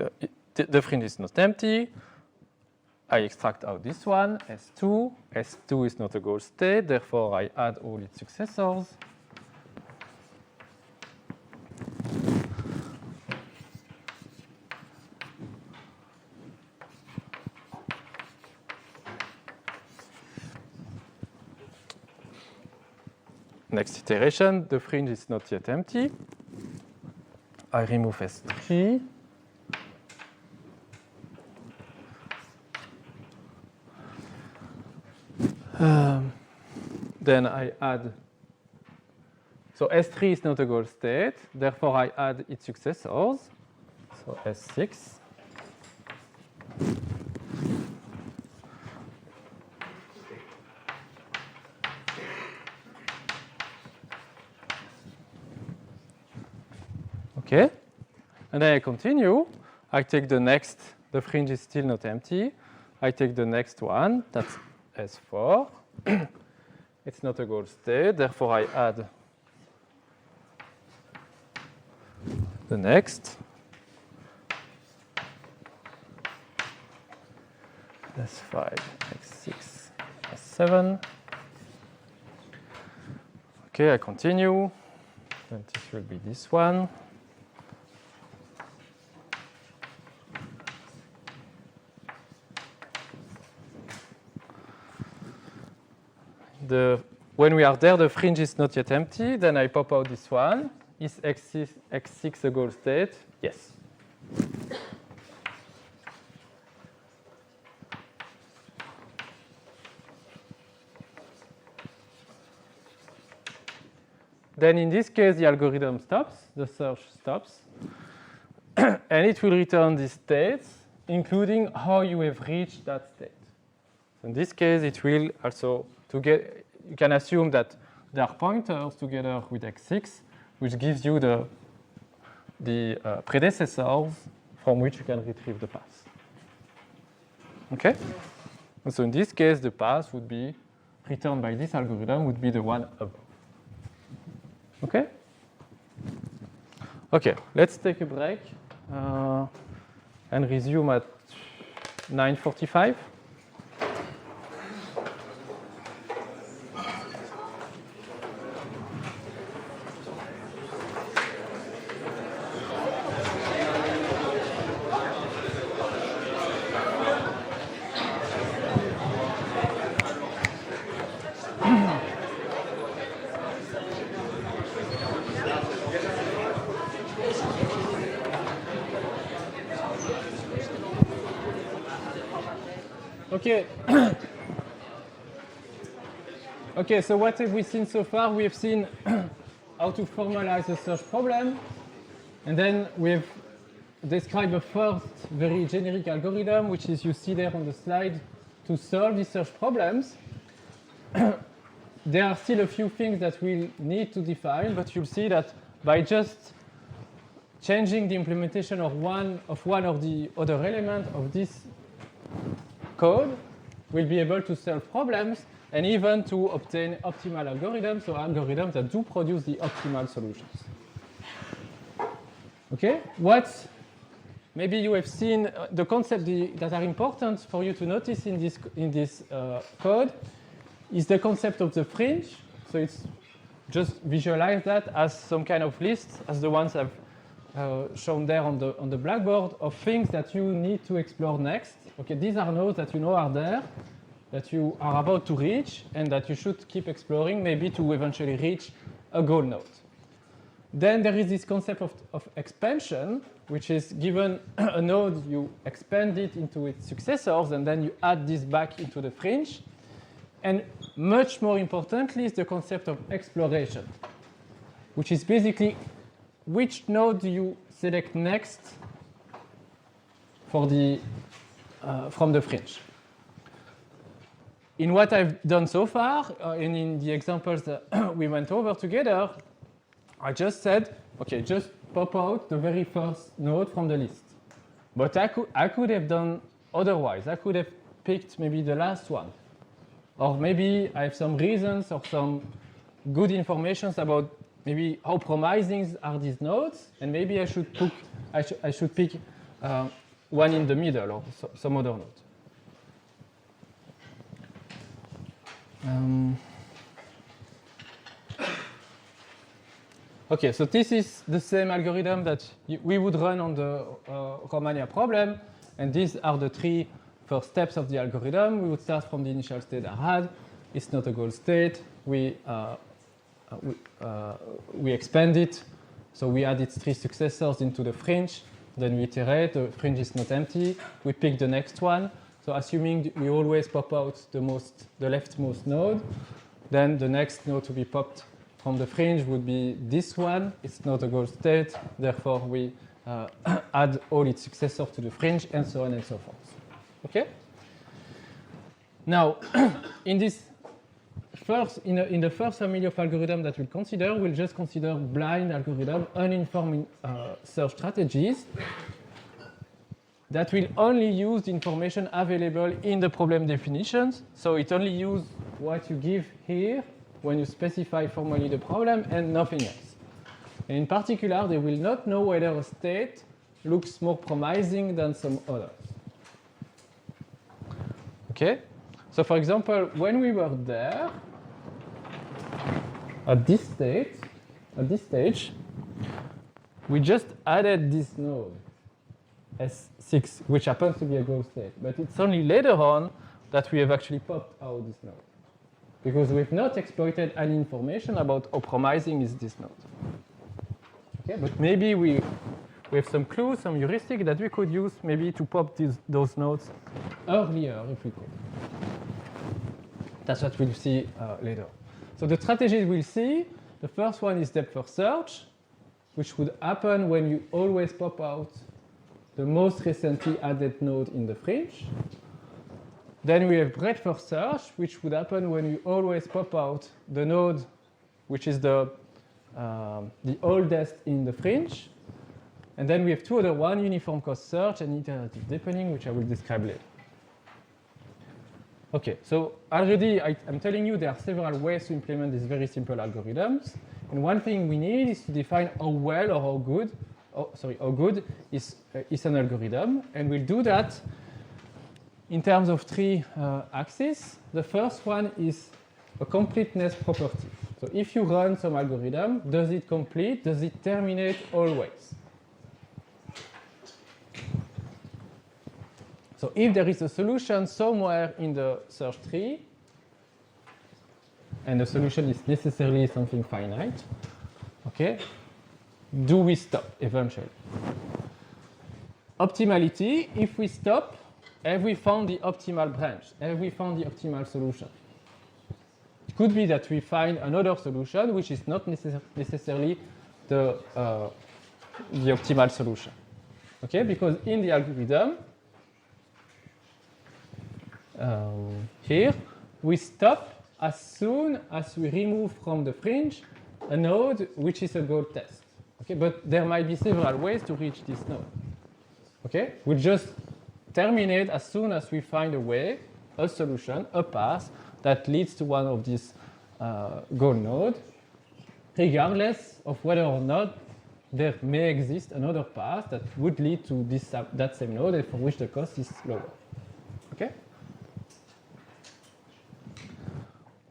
the fringe is not empty. I extract out this one, S2. S2 is not a goal state, therefore I add all its successors. Next iteration, the fringe is not yet empty. I remove S3. Then I add, so S3 is not a goal state, therefore I add its successors, so S6. Okay, and then I continue. I take the next, the fringe is still not empty. I take the next one, that's S4. It's not a goal state, therefore I add the next. S5, X6, S7. Okay, I continue. Then this will be this one. The when we are there, the fringe is not yet empty. Then I pop out this one. Is X6 a goal state? Yes. Then in this case, the algorithm stops, the search stops, and it will return these states, including how you have reached that state. So in this case, it will also, you can assume that there are pointers together with X6, which gives you the predecessors from which you can retrieve the path. Okay? And so in this case, the path would be returned by this algorithm would be the one above. Okay? Okay, let's take a break and resume at 9:45. Okay. Okay, so what have we seen so far? We have seen how to formalize a search problem, and then we have described a first very generic algorithm, which is you see there on the slide, to solve these search problems. There are still a few things that we'll need to define, but you'll see that by just changing the implementation of one of the other elements of this code, we'll be able to solve problems and even to obtain optimal algorithms, so algorithms that do produce the optimal solutions. Okay, maybe you have seen the concepts that are important for you to notice in this code is the concept of the fringe. So it's just visualize that as some kind of list, as the ones I've shown there on the blackboard, of things that you need to explore next. Okay, these are nodes that you know are there, that you are about to reach, and that you should keep exploring, maybe to eventually reach a goal node. Then there is this concept of expansion, which is given a node, you expand it into its successors, and then you add this back into the fringe. And much more importantly is the concept of exploration, which is basically which node do you select next for from the fringe. In what I've done so far, and in the examples that we went over together, I just said, okay, just pop out the very first node from the list. But I could have done otherwise. I could have picked maybe the last one. Or maybe I have some reasons or some good information about maybe how promising are these nodes, and maybe I should pick one in the middle or some other node. Okay, so this is the same algorithm that we would run on the Romania problem, and these are the three first steps of the algorithm. We would start from the initial state I had. It's not a goal state. We expand it, so we add its three successors into the fringe. Then we iterate. The fringe is not empty. We pick the next one. So assuming we always pop out the leftmost node, then the next node to be popped from the fringe would be this one. It's not a goal state. Therefore, we add all its successors to the fringe, and so on and so forth. Okay? Now, in the first family of algorithms that we'll consider, we'll just consider blind algorithm, uninformed search strategies that will only use the information available in the problem definitions. So it only uses what you give here when you specify formally the problem and nothing else. And in particular, they will not know whether a state looks more promising than some others. Okay? So for example, when we were there, at this stage, we just added this node, S6, which happens to be a goal state. But it's only later on that we have actually popped out this node. because we've not exploited any information about how promising is this node. Okay, but maybe we have some clues, some heuristic that we could use maybe to pop those nodes earlier if we could. That's what we'll see later. So the strategies we'll see, the first one is depth first search, which would happen when you always pop out the most recently added node in the fringe. Then we have breadth first search, which would happen when you always pop out the node which is the oldest in the fringe. And then we have two other one, uniform cost search and iterative deepening, which I will describe later. Okay, so already I'm telling you there are several ways to implement these very simple algorithms. And one thing we need is to define how well or how good is an algorithm. And we'll do that in terms of three axes. The first one is a completeness property. So if you run some algorithm, does it complete? Does it terminate always? So if there is a solution somewhere in the search tree, and the solution is necessarily something finite, okay, do we stop eventually? Optimality, if we stop, have we found the optimal branch? Have we found the optimal solution? It could be that we find another solution which is not necessarily the optimal solution. Okay, because in the algorithm, here, we stop as soon as we remove from the fringe a node which is a goal test. Okay, but there might be several ways to reach this node. Okay, we just terminate as soon as we find a way, a solution, a path that leads to one of these goal nodes, regardless of whether or not there may exist another path that would lead to that same node and for which the cost is lower. Okay.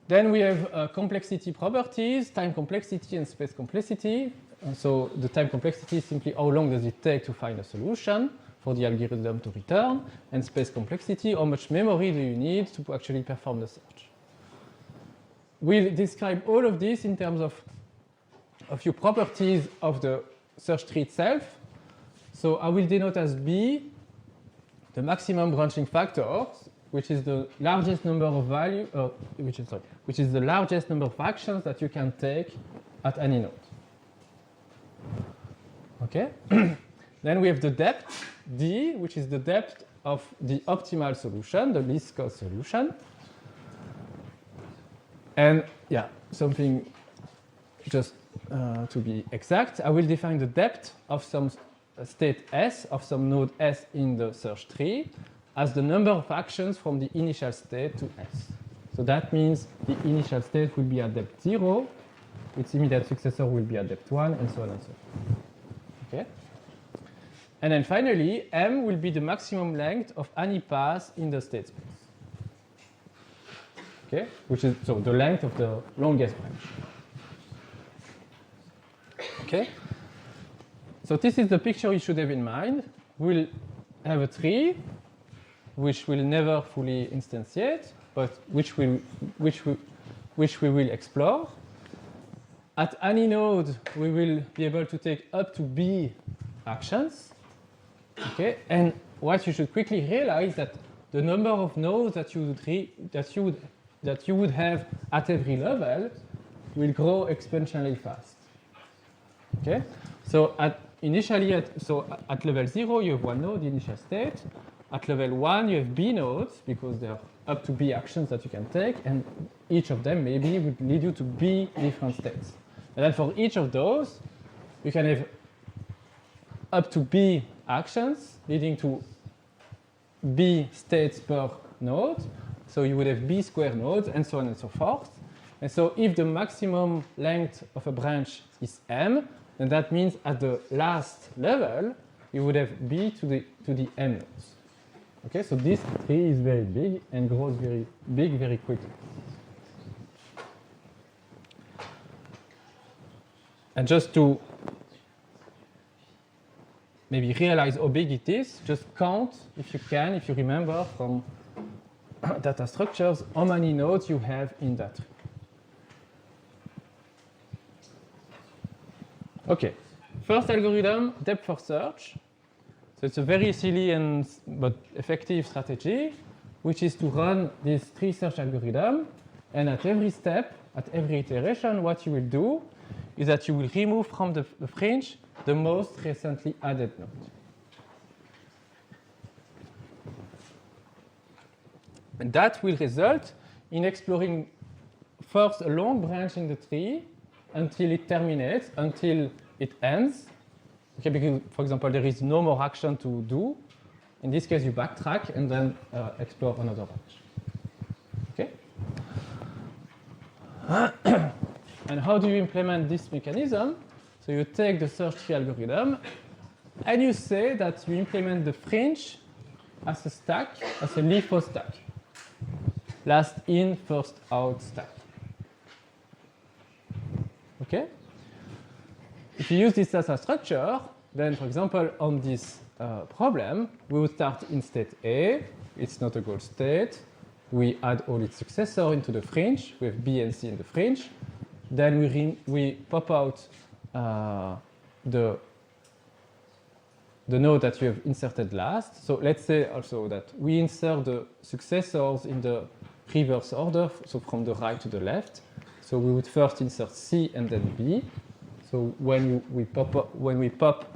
Then we have complexity properties, time complexity and space complexity. And so the time complexity is simply how long does it take to find a solution for the algorithm to return, and space complexity, how much memory do you need to actually perform the search. We'll describe all of this in terms of a few properties of the search tree itself. So I will denote as B the maximum branching factors, which is the largest number of value, which is the largest number of actions that you can take at any node. Okay. Then we have the depth, D, which is the depth of the optimal solution, the least cost solution. And yeah, something just to be exact, I will define the depth of some state S, of some node S in the search tree, as the number of actions from the initial state to S. So that means the initial state will be at depth 0, its immediate successor will be at depth 1, and so on and so on. Okay? And then finally, M will be the maximum length of any path in the state space. Okay? Which is so the length of the longest branch. Okay? So this is the picture you should have in mind. We'll have a tree which will never fully instantiate, but which we will explore. At any node, we will be able to take up to B actions. Okay, and what you should quickly realize that the number of nodes that you would have at every level will grow exponentially fast. Okay, so at level 0 you have one node, the initial state. At level 1 you have B nodes because there are up to B actions that you can take, and each of them maybe would lead you to B different states. And then for each of those, you can have up to B actions leading to B states per node. So you would have B square nodes and so on and so forth. And so if the maximum length of a branch is M, then that means at the last level, you would have B to the M nodes. Okay, so this tree is very big and grows very big very quickly. And just to maybe realize how big it is, just count, if you can, if you remember, from data structures, how many nodes you have in that tree. Okay, first algorithm, depth first search. So it's a very silly but effective strategy, which is to run this tree search algorithm, and at every step, at every iteration, what you will do is that you will remove from the fringe the most recently added node. And that will result in exploring first a long branch in the tree until it terminates, until it ends. Okay, because, for example, there is no more action to do. In this case, you backtrack and then explore another branch. Okay? And how do you implement this mechanism? So you take the search tree algorithm, and you say that you implement the fringe as a stack, as a LIFO stack. Last in, first out stack. Okay? If you use this as a structure, then, for example, on this problem, we would start in state A. It's not a goal state. We add all its successors into the fringe. We have B and C in the fringe. Then we pop out the node that you have inserted last. So let's say also that we insert the successors in the reverse order, so from the right to the left. So we would first insert C and then B. So when we pop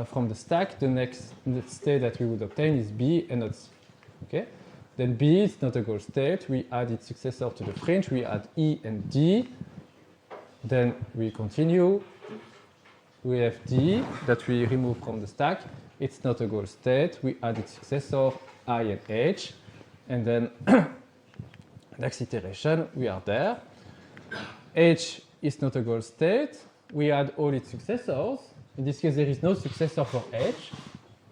from the stack, the next state that we would obtain is B and not C. Okay? Then B is not a goal state. We add its successor to the fringe. We add E and D. Then we continue. We have D that we remove from the stack. It's not a goal state. We add its successor, I and H. And then next iteration, we are there. H is not a goal state. We add all its successors. In this case, there is no successor for H.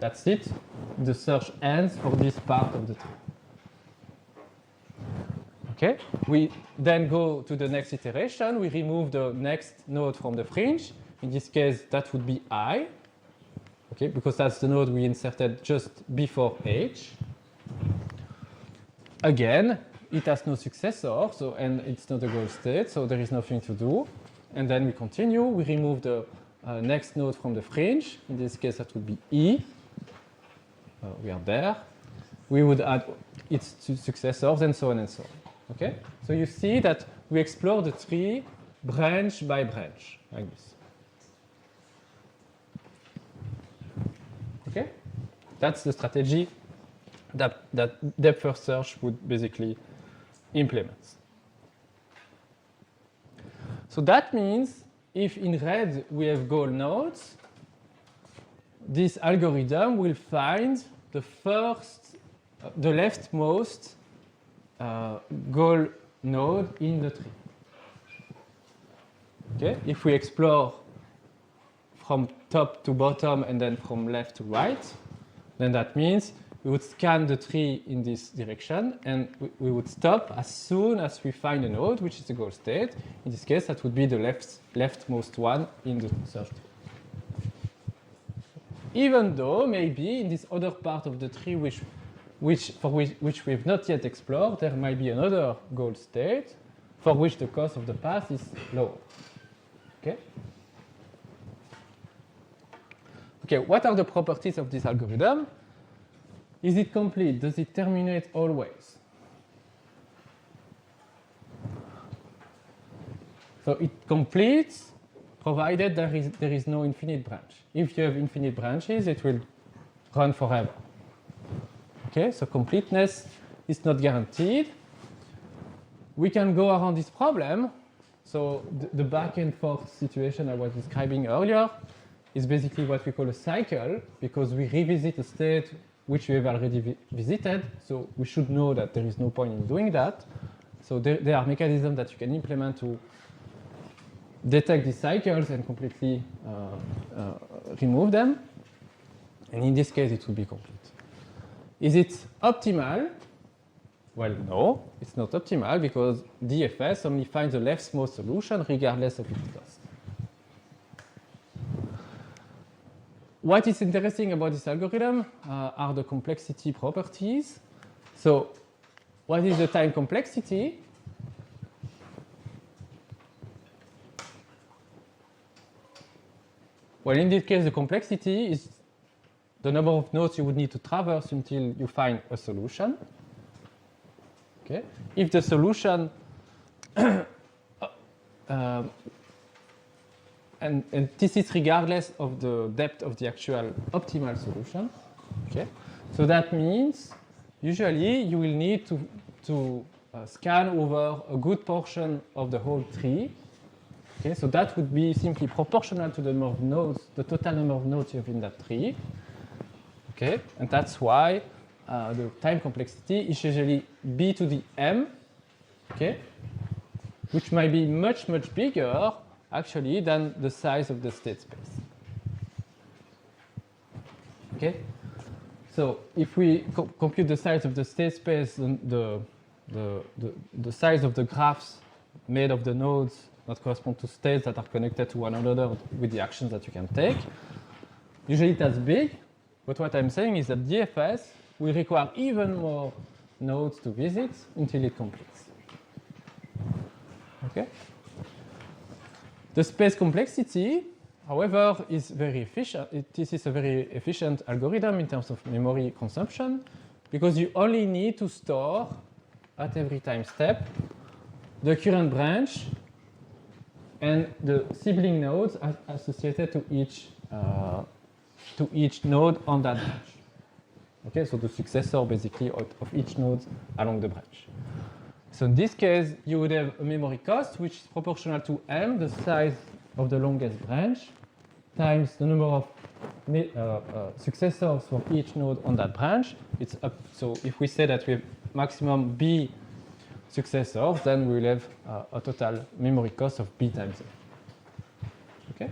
That's it. The search ends for this part of the tree. Okay. We then go to the next iteration. We remove the next node from the fringe. In this case, that would be I. Okay, because that's the node we inserted just before H. Again, it has no successor, and it's not a goal state, so there is nothing to do. And then we continue. We remove the next node from the fringe. In this case, that would be E. We are there. We would add its successors, and so on and so on. Okay? So you see that we explore the tree branch by branch, like this. Okay? That's the strategy that depth first search would basically implement. So that means if in red we have goal nodes, this algorithm will find the leftmost goal node in the tree. Okay? If we explore from top to bottom and then from left to right, then that means we would scan the tree in this direction and we would stop as soon as we find a node, which is the goal state. In this case, that would be the leftmost one in the search tree. Even though maybe in this other part of the tree which we have not yet explored, there might be another goal state for which the cost of the path is lower. Okay? Okay, what are the properties of this algorithm? Is it complete? Does it terminate always? So it completes provided there is no infinite branch. If you have infinite branches, it will run forever. Okay, so completeness is not guaranteed. We can go around this problem. So the back and forth situation I was describing earlier is basically what we call a cycle, because we revisit a state which we have already visited. So we should know that there is no point in doing that. So there are mechanisms that you can implement to detect these cycles and completely remove them. And in this case, it will be complete. Is it optimal? Well, no, it's not optimal because DFS only finds the leftmost solution regardless of its cost. What is interesting about this algorithm are the complexity properties. So what is the time complexity? Well, in this case, the complexity is the number of nodes you would need to traverse until you find a solution. Okay. If the solution and this is regardless of the depth of the actual optimal solution. Okay. So that means usually you will need to scan over a good portion of the whole tree. Okay, so that would be simply proportional to the number of nodes, the total number of nodes you have in that tree. Okay, and that's why the time complexity is usually b to the m. Okay, which might be much bigger actually than the size of the state space. Okay, so if we compute the size of the state space, the size of the graphs made of the nodes that correspond to states that are connected to one another with the actions that you can take. Usually that's big, but what I'm saying is that DFS will require even more nodes to visit until it completes. Okay? The space complexity, however, is very efficient. This is a very efficient algorithm in terms of memory consumption because you only need to store at every time step the current branch and the sibling nodes associated to each node on that branch. Okay, so the successor basically of each node along the branch. So in this case, you would have a memory cost which is proportional to m, the size of the longest branch, times the number of successors for each node on that branch. It's up. So if we say that we have maximum b successors, then we will have a total memory cost of b times m. Okay?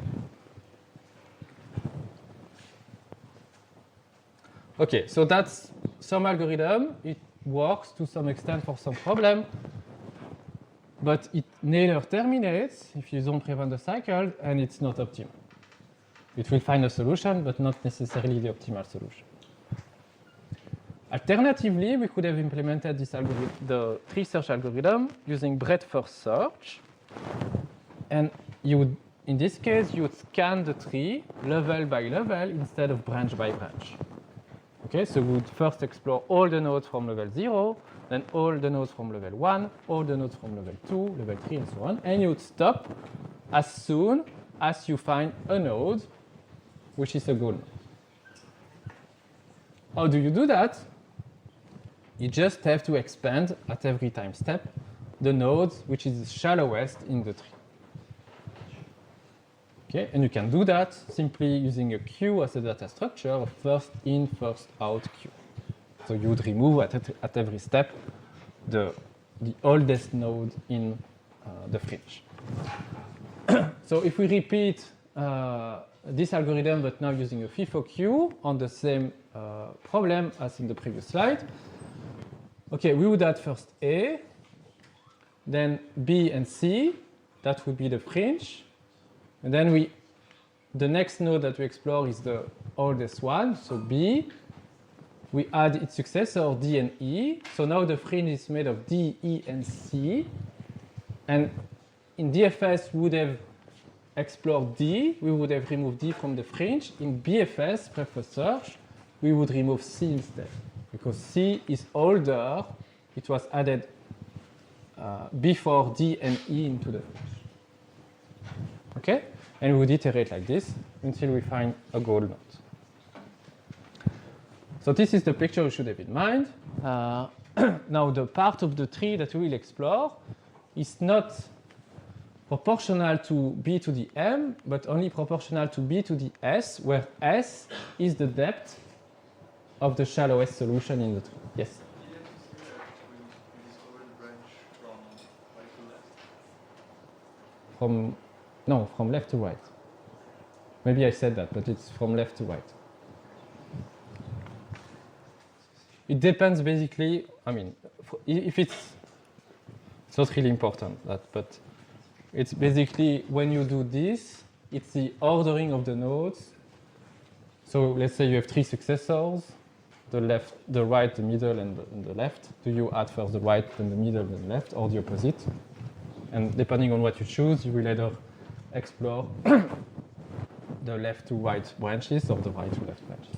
Okay, so that's some algorithm. It works to some extent for some problem, but it neither terminates if you don't prevent the cycle, and it's not optimal. It will find a solution, but not necessarily the optimal solution. Alternatively, we could have implemented this algorithm, the tree search algorithm, using breadth first search. And you would, in this case, you would scan the tree level by level instead of branch by branch. Okay, so we would first explore all the nodes from level 0, then all the nodes from level 1, all the nodes from level 2, level 3, and so on. And you would stop as soon as you find a node, which is a goal node. How do you do that? You just have to expand at every time step the nodes which is the shallowest in the tree. Okay, and you can do that simply using a queue as a data structure of first in, first out queue. So you would remove at every step the oldest node in the fringe. So if we repeat this algorithm, but now using a FIFO queue on the same problem as in the previous slide, okay, we would add first A, then B and C, that would be the fringe. And then the next node that we explore is the oldest one, so B. We add its successor, D and E. So now the fringe is made of D, E, and C. And in DFS, we would have explored D. We would have removed D from the fringe. In BFS, breadth search, we would remove C instead, because C is older. It was added before D and E into the fringe. Okay? And we would iterate like this until we find a goal node. So this is the picture you should have in mind. Now the part of the tree that we will explore is not proportional to b to the m, but only proportional to b to the s, where s is the depth of the shallowest solution in the tree. Yes? From left to right. Maybe I said that, but it's from left to right. It depends basically, I mean, if it's not really important, but it's basically when you do this, it's the ordering of the nodes. So let's say you have 3 successors, the left, the right, the middle, and the left? Do you add first the right, then the middle, then the left, or the opposite? And depending on what you choose, you will either explore the left to right branches or the right to left branches.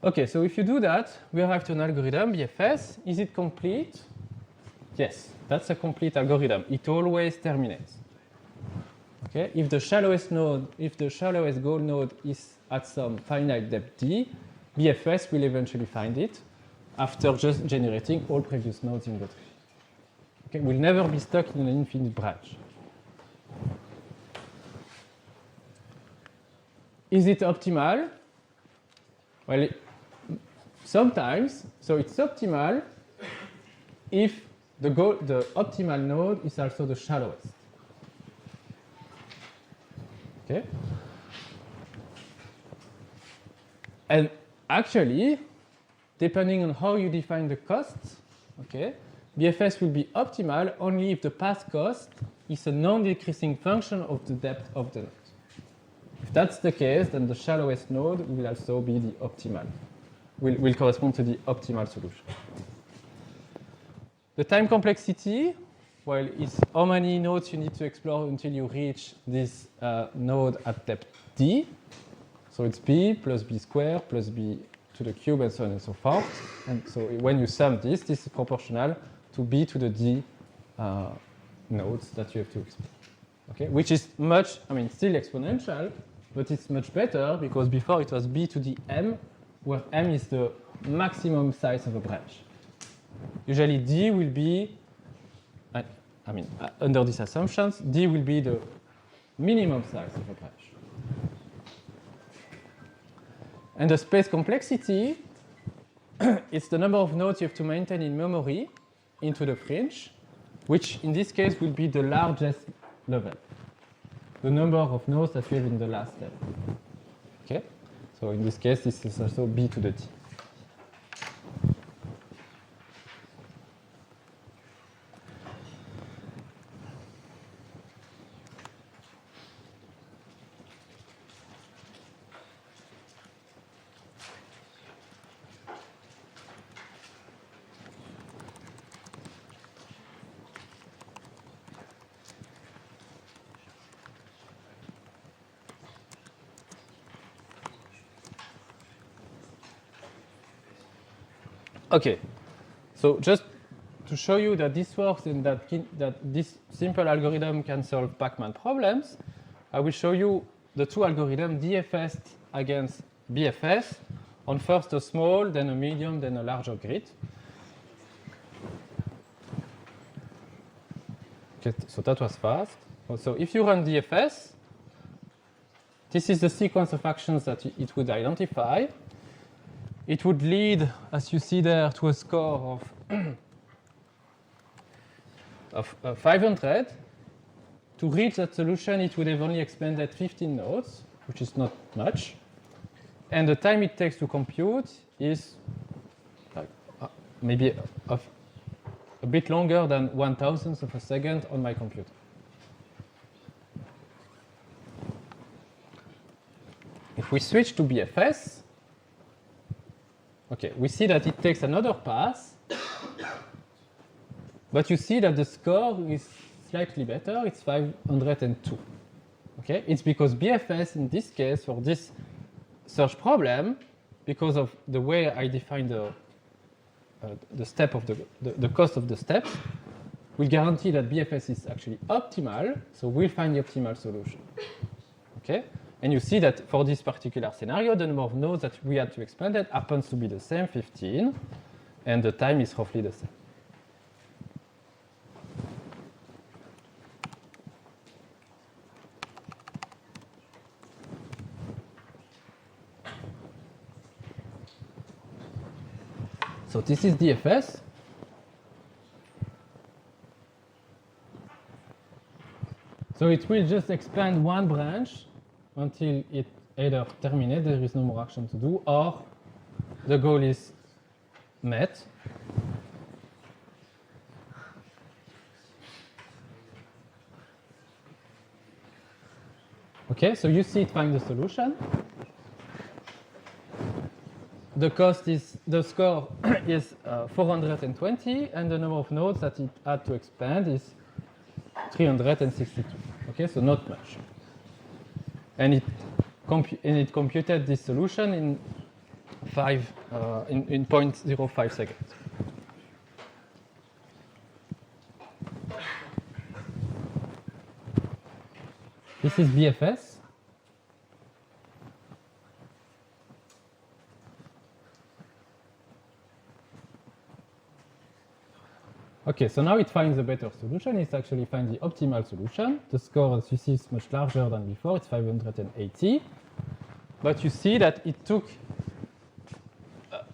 Okay, so if you do that, we arrive to an algorithm, BFS. Is it complete? Yes, that's a complete algorithm. It always terminates. Okay, if the shallowest node, if the shallowest goal node is at some finite depth d, BFS will eventually find it after just generating all previous nodes in the tree. Okay, we'll never be stuck in an infinite branch. Is it optimal? Well, sometimes. So it's optimal if the optimal node is also the shallowest. Okay. And actually, depending on how you define the costs, okay, BFS will be optimal only if the path cost is a non-decreasing function of the depth of the node. If that's the case, then the shallowest node will also be the optimal, will correspond to the optimal solution. The time complexity, well, is how many nodes you need to explore until you reach this node at depth d. So it's b plus b squared plus b to the cube and so on and so forth. And so when you sum this is proportional to b to the d nodes that you have to explore. Okay, which is much, I mean, still exponential, but it's much better because before it was b to the m, where m is the maximum size of a branch. Usually d will be, I mean, under these assumptions, d will be the minimum size of a branch. And the space complexity, it's the number of nodes you have to maintain in memory into the fringe, which in this case will be the largest level. The number of nodes that you have in the last level. Okay? So in this case, this is also b to the t. Okay, so just to show you that this works and that this simple algorithm can solve Pac-Man problems, I will show you the two algorithms, DFS against BFS, on first a small, then a medium, then a larger grid. Okay, so that was fast. So if you run DFS, this is the sequence of actions that it would identify. It would lead, as you see there, to a score of 500. To reach that solution, it would have only expanded 15 nodes, which is not much. And the time it takes to compute is maybe a bit longer than 1,000th of a second on my computer. If we switch to BFS, okay, we see that it takes another pass, but you see that the score is slightly better. It's 502. Okay, it's because BFS in this case for this search problem, because of the way I define the step of the cost of the steps, will guarantee that BFS is actually optimal. So we'll find the optimal solution. Okay. And you see that for this particular scenario, the number of nodes that we had to expand it happens to be the same, 15, and the time is roughly the same. So this is DFS. So it will just expand one branch until it either terminates, there is no more action to do, or the goal is met. Okay, so you see it find the solution. the cost is, the score is 420, and the number of nodes that it had to expand is 362. Okay, so not much. And it computed this solution in 0.05 seconds. This is BFS. Okay, so now it finds a better solution. It actually finds the optimal solution. The score, as you see, is much larger than before. It's 580. But you see that it took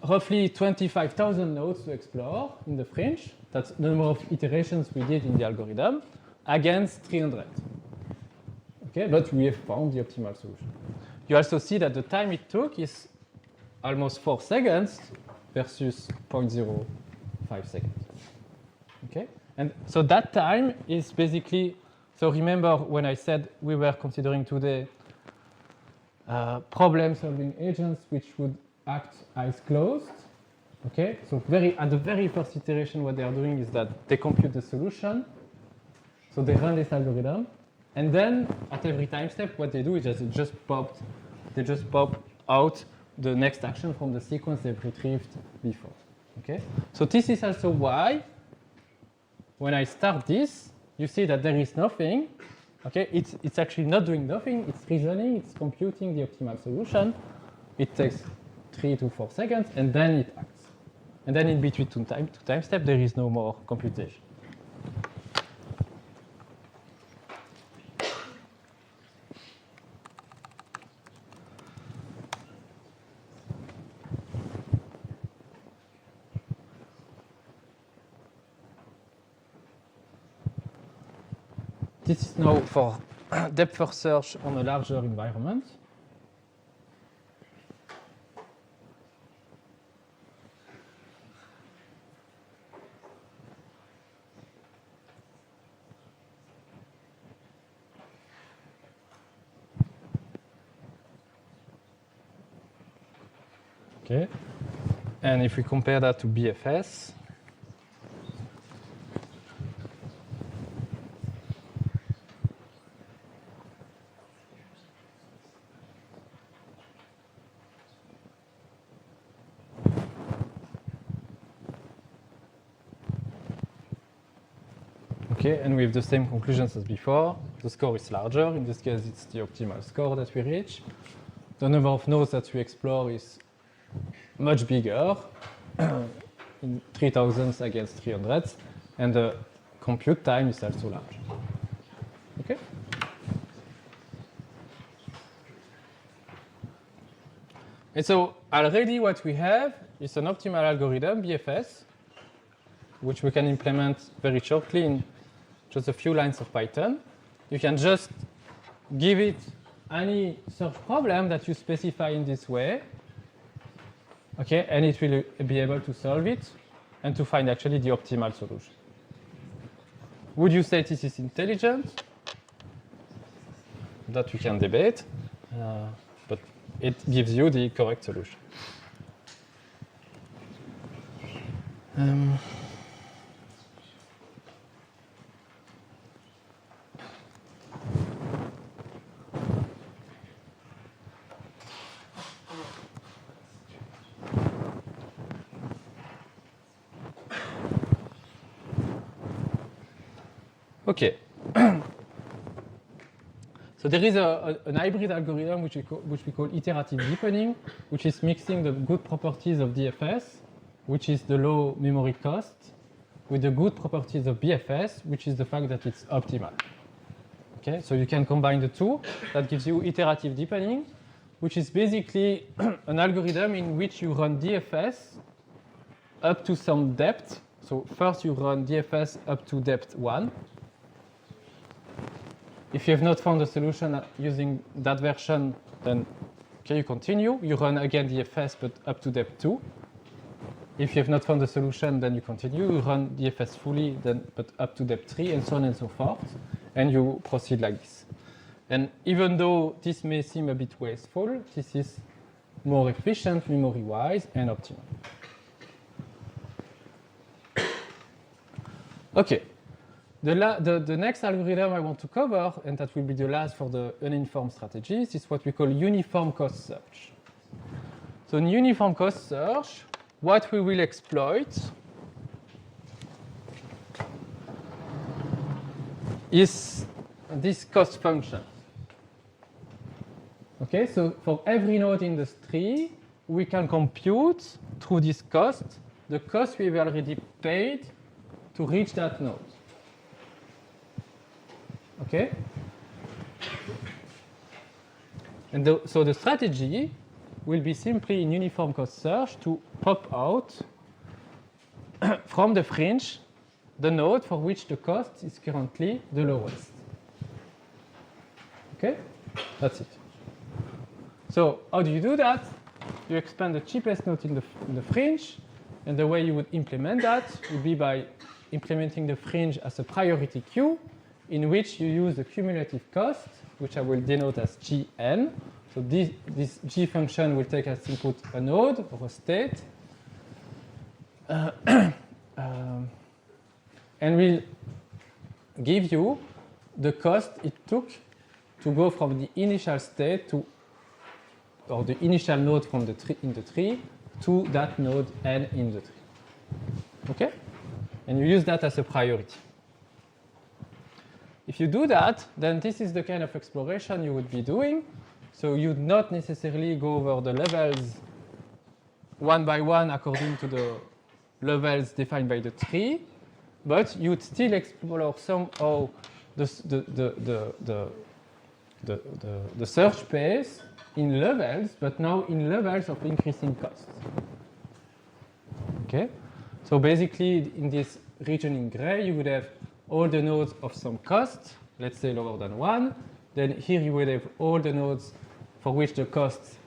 roughly 25,000 nodes to explore in the fringe. That's the number of iterations we did in the algorithm against 300. Okay, but we have found the optimal solution. You also see that the time it took is almost 4 seconds versus 0.05 seconds. Okay, and so that time is basically, so remember when I said we were considering today problem-solving agents which would act eyes closed. Okay, so at the very first iteration, what they are doing is that they compute the solution. So they run this algorithm, and then at every time step, what they do is they just pop out the next action from the sequence they've retrieved before. Okay, so this is also why when I start this, you see that there is nothing. Okay, it's actually not doing nothing. It's reasoning. It's computing the optimal solution. It takes 3 to 4 seconds, and then it acts. And then in between two time steps, there is no more computation. This is now for depth first search on a larger environment. Okay, and if we compare that to BFS, okay, and we have the same conclusions as before. The score is larger. In this case, it's the optimal score that we reach. The number of nodes that we explore is much bigger, in 3000s against 300s, and the compute time is also large. Okay? And so already what we have is an optimal algorithm, BFS, which we can implement very shortly in just a few lines of Python. You can just give it any search problem that you specify in this way, okay, and it will be able to solve it and to find actually the optimal solution. Would you say this is intelligent? That we can debate, but it gives you the correct solution. Okay. So there is an hybrid algorithm which we call iterative deepening, which is mixing the good properties of DFS, which is the low memory cost, with the good properties of BFS, which is the fact that it's optimal. Okay, so you can combine the two. That gives you iterative deepening, which is basically an algorithm in which you run DFS up to some depth. So first you run DFS up to depth 1. If you have not found a solution using that version, then okay, you continue. You run again DFS, but up to depth 2. If you have not found a solution, then you continue. You run DFS fully, then but up to depth 3, and so on and so forth. And you proceed like this. And even though this may seem a bit wasteful, this is more efficient memory-wise, and optimal. Okay. The next algorithm I want to cover, and that will be the last for the uninformed strategies, is what we call uniform cost search. So in uniform cost search, what we will exploit is this cost function. Okay, so for every node in the tree, we can compute through this cost the cost we've already paid to reach that node. Okay? And so the strategy will be simply in uniform cost search to pop out from the fringe the node for which the cost is currently the lowest. Okay? That's it. So how do you do that? You expand the cheapest node in the fringe, and the way you would implement that would be by implementing the fringe as a priority queue in which you use the cumulative cost, which I will denote as Gn. So this G function will take as input a node or a state, and will give you the cost it took to go from the initial state to, or the initial node from the tree in the tree to that node n in the tree. Okay? And you use that as a priority. If you do that, then this is the kind of exploration you would be doing. So you'd not necessarily go over the levels one by one according to the levels defined by the tree, but you'd still explore somehow the search space in levels, but now in levels of increasing cost. Okay? So basically, in this region in gray, you would have all the nodes of some cost, let's say lower than 1. Then here you would have all the nodes for which the cost,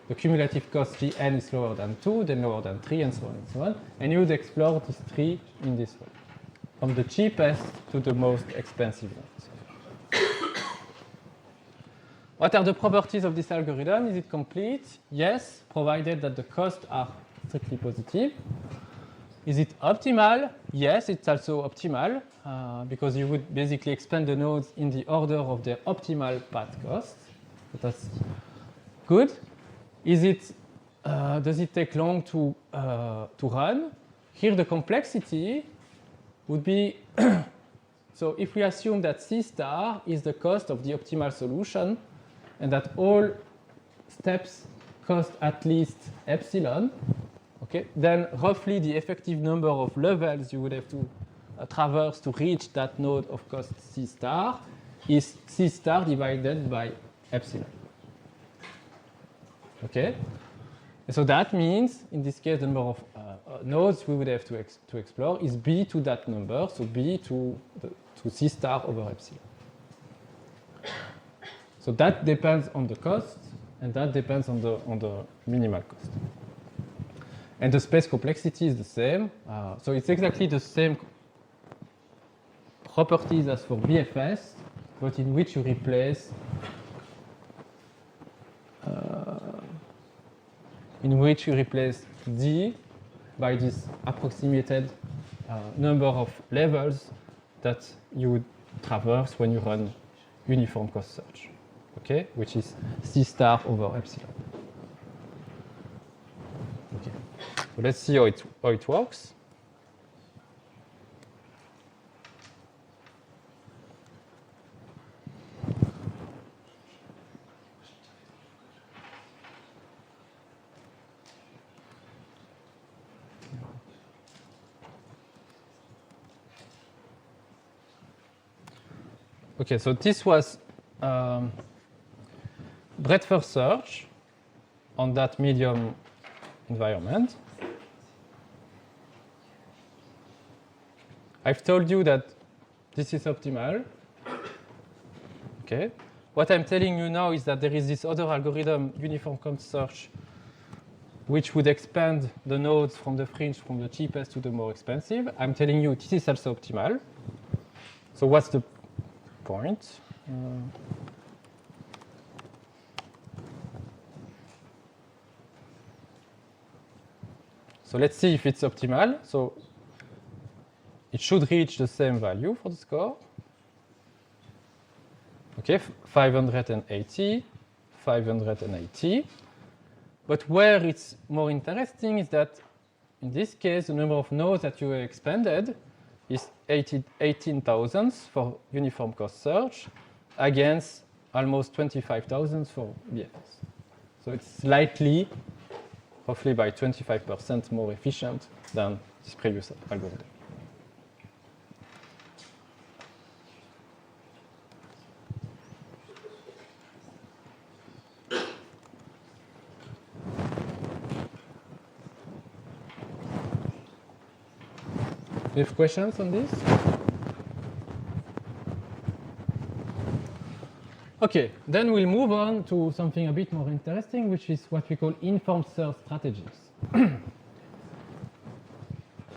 the cumulative cost Gn is lower than 2, then lower than 3, and so on and so on. And you would explore this tree in this way, from the cheapest to the most expensive nodes. What are the properties of this algorithm? Is it complete? Yes, provided that the costs are strictly positive. Is it optimal? Yes, it's also optimal, because you would basically expand the nodes in the order of their optimal path cost. So that's good. Is it, does it take long to run? Here the complexity would be, so if we assume that C star is the cost of the optimal solution, and that all steps cost at least epsilon, okay, then roughly the effective number of levels you would have to traverse to reach that node of cost C star is C star divided by epsilon. Okay? And so that means, in this case, the number of nodes we would have to explore is B to that number, so B to C star over epsilon. So that depends on the cost, and that depends on the minimal cost. And the space complexity is the same. So it's exactly the same properties as for BFS, but in which you replace D by this approximated number of levels that you would traverse when you run uniform cost search, okay, which is C star over epsilon. Okay. So let's see how it works. Okay, so this was breadth first search on that medium environment. I've told you that this is optimal. Okay. What I'm telling you now is that there is this other algorithm, uniform cost search, which would expand the nodes from the fringe from the cheapest to the more expensive. I'm telling you this is also optimal. So what's the point? So let's see if it's optimal. So it should reach the same value for the score. Okay, 580, 580. But where it's more interesting is that in this case, the number of nodes that you expanded is 18,000 for uniform cost search against almost 25,000 for BFS. So it's slightly, roughly by 25% more efficient than this previous algorithm. Do you have questions on this? Okay, then we'll move on to something a bit more interesting, which is what we call informed search strategies.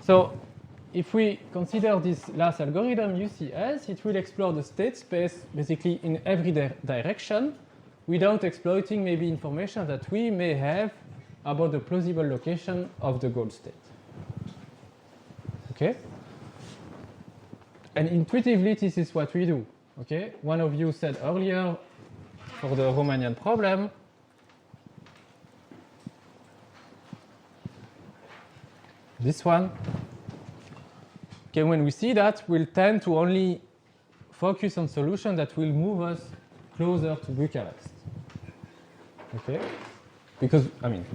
So if we consider this last algorithm, UCS, it will explore the state space basically in every direction without exploiting maybe information that we may have about the plausible location of the goal state. Okay? And intuitively, this is what we do. Okay? One of you said earlier, for the Romanian problem, this one, okay, when we see that, we'll tend to only focus on solutions that will move us closer to Bucharest. Okay? Because, I mean,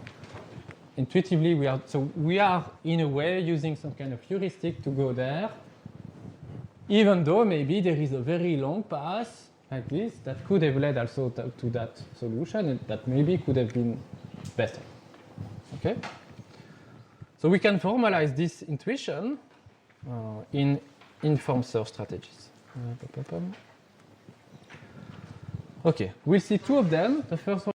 intuitively, we are in a way using some kind of heuristic to go there, even though maybe there is a very long path like this that could have led also to that solution and that maybe could have been better. Okay? So we can formalize this intuition in informed search strategies. Okay, we'll see two of them. The first one